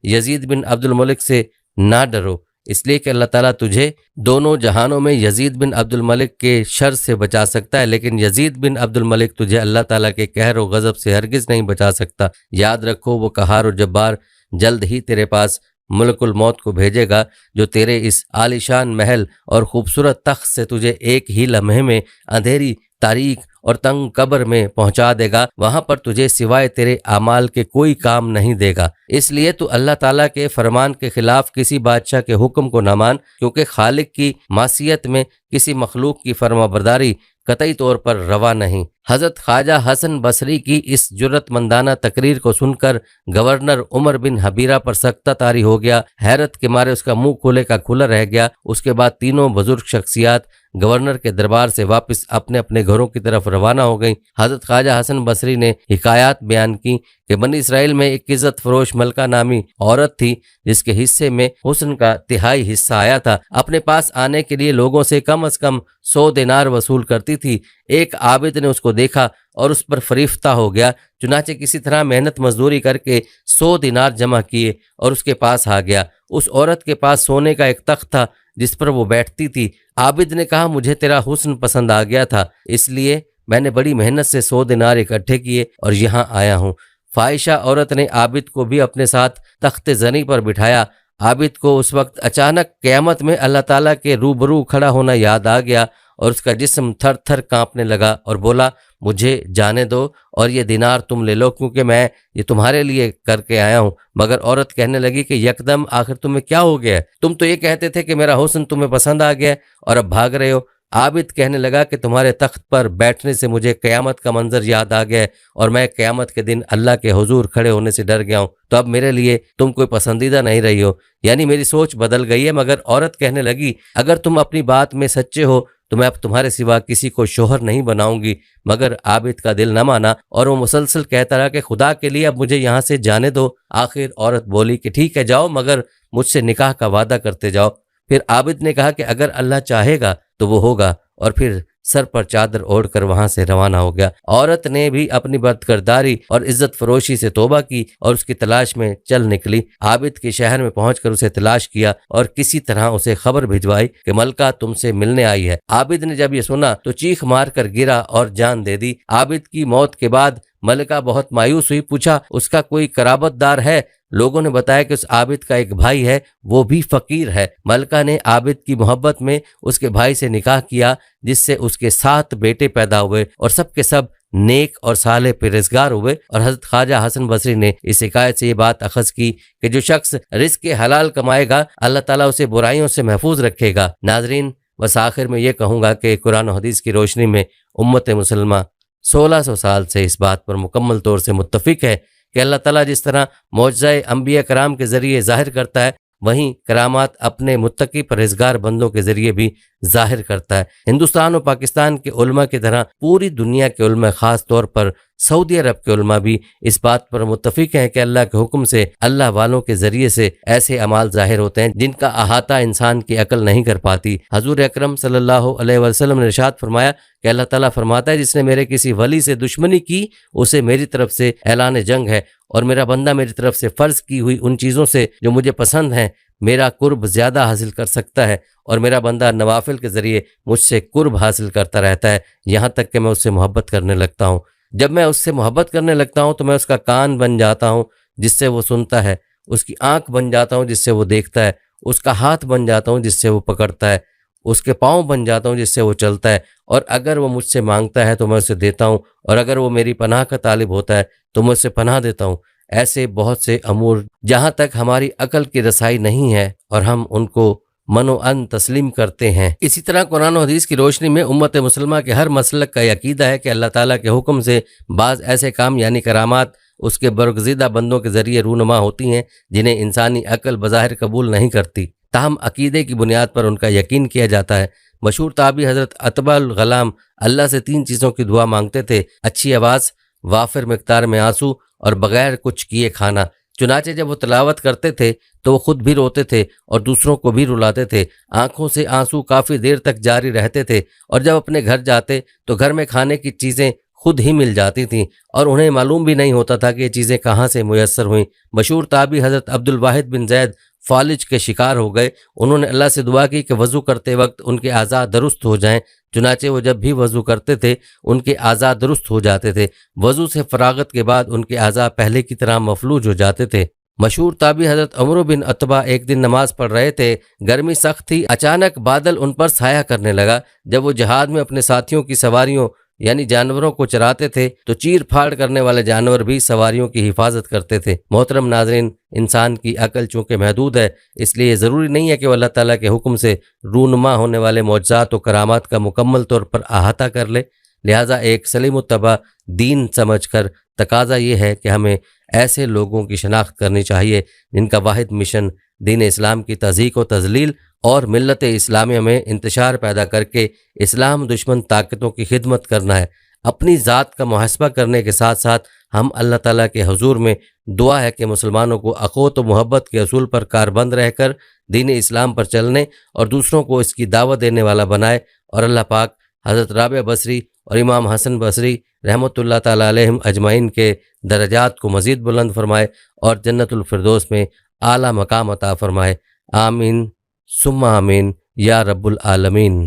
یزید بن عبد الملک سے نہ ڈرو، اس لیے کہ اللہ تعالیٰ تجھے دونوں جہانوں میں یزید بن عبد الملک کے شر سے بچا سکتا ہے، لیکن یزید بن عبد الملک تجھے اللہ تعالیٰ کے قہر و غضب سے ہرگز نہیں بچا سکتا۔ یاد رکھو وہ قہار و جبار جلد ہی تیرے پاس ملک الموت کو بھیجے گا جو تیرے اس عالیشان محل اور خوبصورت تخت سے تجھے ایک ہی لمحے میں اندھیری، تاریک اور تنگ قبر میں پہنچا دے گا۔ وہاں پر تجھے سوائے تیرے اعمال کے کوئی کام نہیں دے گا، اس لیے تو اللہ تعالیٰ کے فرمان کے خلاف کسی بادشاہ کے حکم کو نہ مان، کیونکہ خالق کی معصیت میں کسی مخلوق کی فرما برداری قطعی طور پر روا نہیں۔ حضرت خواجہ حسن بصری کی اس جرت مندانہ تقریر کو سن کر گورنر عمر بن حبیرہ پر سکتہ طاری ہو گیا، حیرت کے مارے اس کا منہ کھلے کا کھلا رہ گیا۔ اس کے بعد تینوں بزرگ شخصیات گورنر کے دربار سے واپس اپنے اپنے گھروں کی طرف روانہ ہو گئیں۔ حضرت خواجہ حسن بصری نے حکایات بیان کی کہ بنی اسرائیل میں ایک عزت فروش ملکہ نامی عورت تھی جس کے حصے میں حسن کا تہائی حصہ آیا تھا۔ اپنے پاس آنے کے لیے لوگوں سے کم از کم 100 دینار وصول کرتی تھی۔ ایک عابد نے اس کو دیکھا اور اس پر فریفتہ ہو گیا، چنانچہ کسی طرح محنت مزدوری کر کے 100 دینار جمع کیے اور اس کے پاس آ گیا۔ اس عورت کے پاس سونے کا ایک تخت تھا جس پر وہ بیٹھتی تھی۔ عابد نے کہا مجھے تیرا حسن پسند آ گیا تھا، اس لیے میں نے بڑی محنت سے 100 دینار اکٹھے کیے اور یہاں آیا ہوں۔ فاحشہ عورت نے عابد کو بھی اپنے ساتھ تخت زنی پر بٹھایا۔ عابد کو اس وقت اچانک قیامت میں اللہ تعالیٰ کے روبرو کھڑا ہونا یاد آ گیا اور اس کا جسم تھر تھر کانپنے لگا اور بولا مجھے جانے دو اور یہ دینار تم لے لو کیونکہ میں یہ تمہارے لیے کر کے آیا ہوں۔ مگر عورت کہنے لگی کہ یکدم آخر تمہیں کیا ہو گیا ہے؟ تم تو یہ کہتے تھے کہ میرا حسن تمہیں پسند آ گیا اور اب بھاگ رہے ہو۔ عابد کہنے لگا کہ تمہارے تخت پر بیٹھنے سے مجھے قیامت کا منظر یاد آ گیا اور میں قیامت کے دن اللہ کے حضور کھڑے ہونے سے ڈر گیا ہوں، تو اب میرے لیے تم کوئی پسندیدہ نہیں رہی ہو، یعنی میری سوچ بدل گئی ہے۔ مگر عورت کہنے لگی اگر تم اپنی بات میں سچے ہو تو میں اب تمہارے سوا کسی کو شوہر نہیں بناؤں گی۔ مگر عابد کا دل نہ مانا اور وہ مسلسل کہتا رہا کہ خدا کے لیے اب مجھے یہاں سے جانے دو۔ آخر عورت بولی کہ ٹھیک ہے جاؤ، مگر مجھ سے نکاح کا وعدہ کرتے جاؤ۔ پھر عابد نے کہا کہ اگر اللہ چاہے گا تو وہ ہوگا، اور پھر سر پر چادر اوڑھ کر وہاں سے روانہ ہو گیا۔ عورت نے بھی اپنی بدکرداری اور عزت فروشی سے توبہ کی اور اس کی تلاش میں چل نکلی۔ عابد کے شہر میں پہنچ کر اسے تلاش کیا اور کسی طرح اسے خبر بھجوائی کہ ملکہ تم سے ملنے آئی ہے۔ عابد نے جب یہ سنا تو چیخ مار کر گرا اور جان دے دی۔ عابد کی موت کے بعد ملکہ بہت مایوس ہوئی، پوچھا اس کا کوئی قرابت دار ہے؟ لوگوں نے بتایا کہ اس عابد کا ایک بھائی ہے، وہ بھی فقیر ہے۔ ملکہ نے عابد کی محبت میں اس کے بھائی سے نکاح کیا جس سے اس کے 7 بیٹے پیدا ہوئے اور سب کے سب نیک اور صالح پرہیزگار ہوئے۔ اور حضرت خواجہ حسن بصری نے اس حکایت سے یہ بات اخذ کی کہ جو شخص رزق حلال کمائے گا اللہ تعالیٰ اسے برائیوں سے محفوظ رکھے گا۔ ناظرین، بس آخر میں یہ کہوں گا کہ قرآن و حدیث کی روشنی میں امت مسلمہ 1600 سال سے اس بات پر مکمل طور سے متفق ہے کہ اللہ تعالیٰ جس طرح معجزہ انبیاء کرام کے ذریعے ظاہر کرتا ہے، وہیں کرامات اپنے متقی پرہیزگار بندوں کے ذریعے بھی ظاہر کرتا ہے۔ ہندوستان و پاکستان کے علماء کی طرح پوری دنیا کے علماء، خاص طور پر سعودی عرب کے علماء بھی اس بات پر متفق ہیں کہ اللہ کے حکم سے اللہ والوں کے ذریعے سے ایسے اعمال ظاہر ہوتے ہیں جن کا احاطہ انسان کی عقل نہیں کر پاتی۔ حضور اکرم صلی اللہ علیہ وسلم نے ارشاد فرمایا کہ اللہ تعالیٰ فرماتا ہے جس نے میرے کسی ولی سے دشمنی کی اسے میری طرف سے اعلان جنگ ہے، اور میرا بندہ میری طرف سے فرض کی ہوئی ان چیزوں سے جو مجھے پسند ہیں میرا قرب زیادہ حاصل کر سکتا ہے، اور میرا بندہ نوافل کے ذریعے مجھ سے قرب حاصل کرتا رہتا ہے یہاں تک کہ میں اس سے محبت کرنے لگتا ہوں۔ جب میں اس سے محبت کرنے لگتا ہوں تو میں اس کا کان بن جاتا ہوں جس سے وہ سنتا ہے، اس کی آنکھ بن جاتا ہوں جس سے وہ دیکھتا ہے، اس کا ہاتھ بن جاتا ہوں جس سے وہ پکڑتا ہے، اس کے پاؤں بن جاتا ہوں جس سے وہ چلتا ہے، اور اگر وہ مجھ سے مانگتا ہے تو میں اسے دیتا ہوں، اور اگر وہ میری پناہ کا طالب ہوتا ہے تو میں اسے پناہ دیتا ہوں۔ ایسے بہت سے امور جہاں تک ہماری عقل کی رسائی نہیں ہے اور ہم ان کو من و ان تسلیم کرتے ہیں۔ اسی طرح قرآن و حدیث کی روشنی میں امت مسلمہ کے ہر مسلک کا یہ عقیدہ ہے کہ اللہ تعالیٰ کے حکم سے بعض ایسے کام یعنی کرامات اس کے برگزیدہ بندوں کے ذریعے رونما ہوتی ہیں جنہیں انسانی عقل بظاہر قبول نہیں کرتی، تاہم عقیدے کی بنیاد پر ان کا یقین کیا جاتا ہے۔ مشہور تابعی حضرت عتبہ الغلام اللہ سے 3 چیزوں کی دعا مانگتے تھے: اچھی آواز، وافر مقدار میں آنسو، اور بغیر کچھ کیے کھانا۔ چنانچہ جب وہ تلاوت کرتے تھے تو وہ خود بھی روتے تھے اور دوسروں کو بھی رلاتے تھے۔ آنکھوں سے آنسو کافی دیر تک جاری رہتے تھے، اور جب اپنے گھر جاتے تو گھر میں کھانے کی چیزیں خود ہی مل جاتی تھیں اور انہیں معلوم بھی نہیں ہوتا تھا کہ یہ چیزیں کہاں سے میسر ہوئیں۔ مشہور تابعی حضرت عبد الواحد بن زید فالج کے شکار ہو گئے۔ انہوں نے اللہ سے دعا کی کہ وضو کرتے وقت ان کے اعضاء درست ہو جائیں، چنانچہ وہ جب بھی وضو کرتے تھے ان کے اعضاء درست ہو جاتے تھے۔ وضو سے فراغت کے بعد ان کے اعضاء پہلے کی طرح مفلوج ہو جاتے تھے۔ مشہور تابعی حضرت عمرو بن عتبہ ایک دن نماز پڑھ رہے تھے، گرمی سخت تھی، اچانک بادل ان پر سایہ کرنے لگا۔ جب وہ جہاد میں اپنے ساتھیوں کی سواریوں یعنی جانوروں کو چراتے تھے تو چیر پھاڑ کرنے والے جانور بھی سواریوں کی حفاظت کرتے تھے۔ محترم ناظرین، انسان کی عقل چونکہ محدود ہے، اس لیے ضروری نہیں ہے کہ وہ اللہ تعالیٰ کے حکم سے رونما ہونے والے معجزات و کرامات کا مکمل طور پر احاطہ کر لے۔ لہٰذا ایک سلیم الطبع دین سمجھ کر تقاضا یہ ہے کہ ہمیں ایسے لوگوں کی شناخت کرنی چاہیے جن کا واحد مشن دین اسلام کی تضحیق و تذلیل اور ملت اسلامیہ میں انتشار پیدا کر کے اسلام دشمن طاقتوں کی خدمت کرنا ہے۔ اپنی ذات کا محاسبہ کرنے کے ساتھ ساتھ ہم اللہ تعالیٰ کے حضور میں دعا ہے کہ مسلمانوں کو اخوت و محبت کے اصول پر کاربند رہ کر دین اسلام پر چلنے اور دوسروں کو اس کی دعوت دینے والا بنائے، اور اللہ پاک حضرت رابعہ بصری اور امام حسن بصری رحمۃ اللہ تعالیٰ علیہم اجمعین کے درجات کو مزید بلند فرمائے اور جنت الفردوس میں اعلیٰ مقام عطا فرمائے۔ آمین ثم آمین یا رب العالمین۔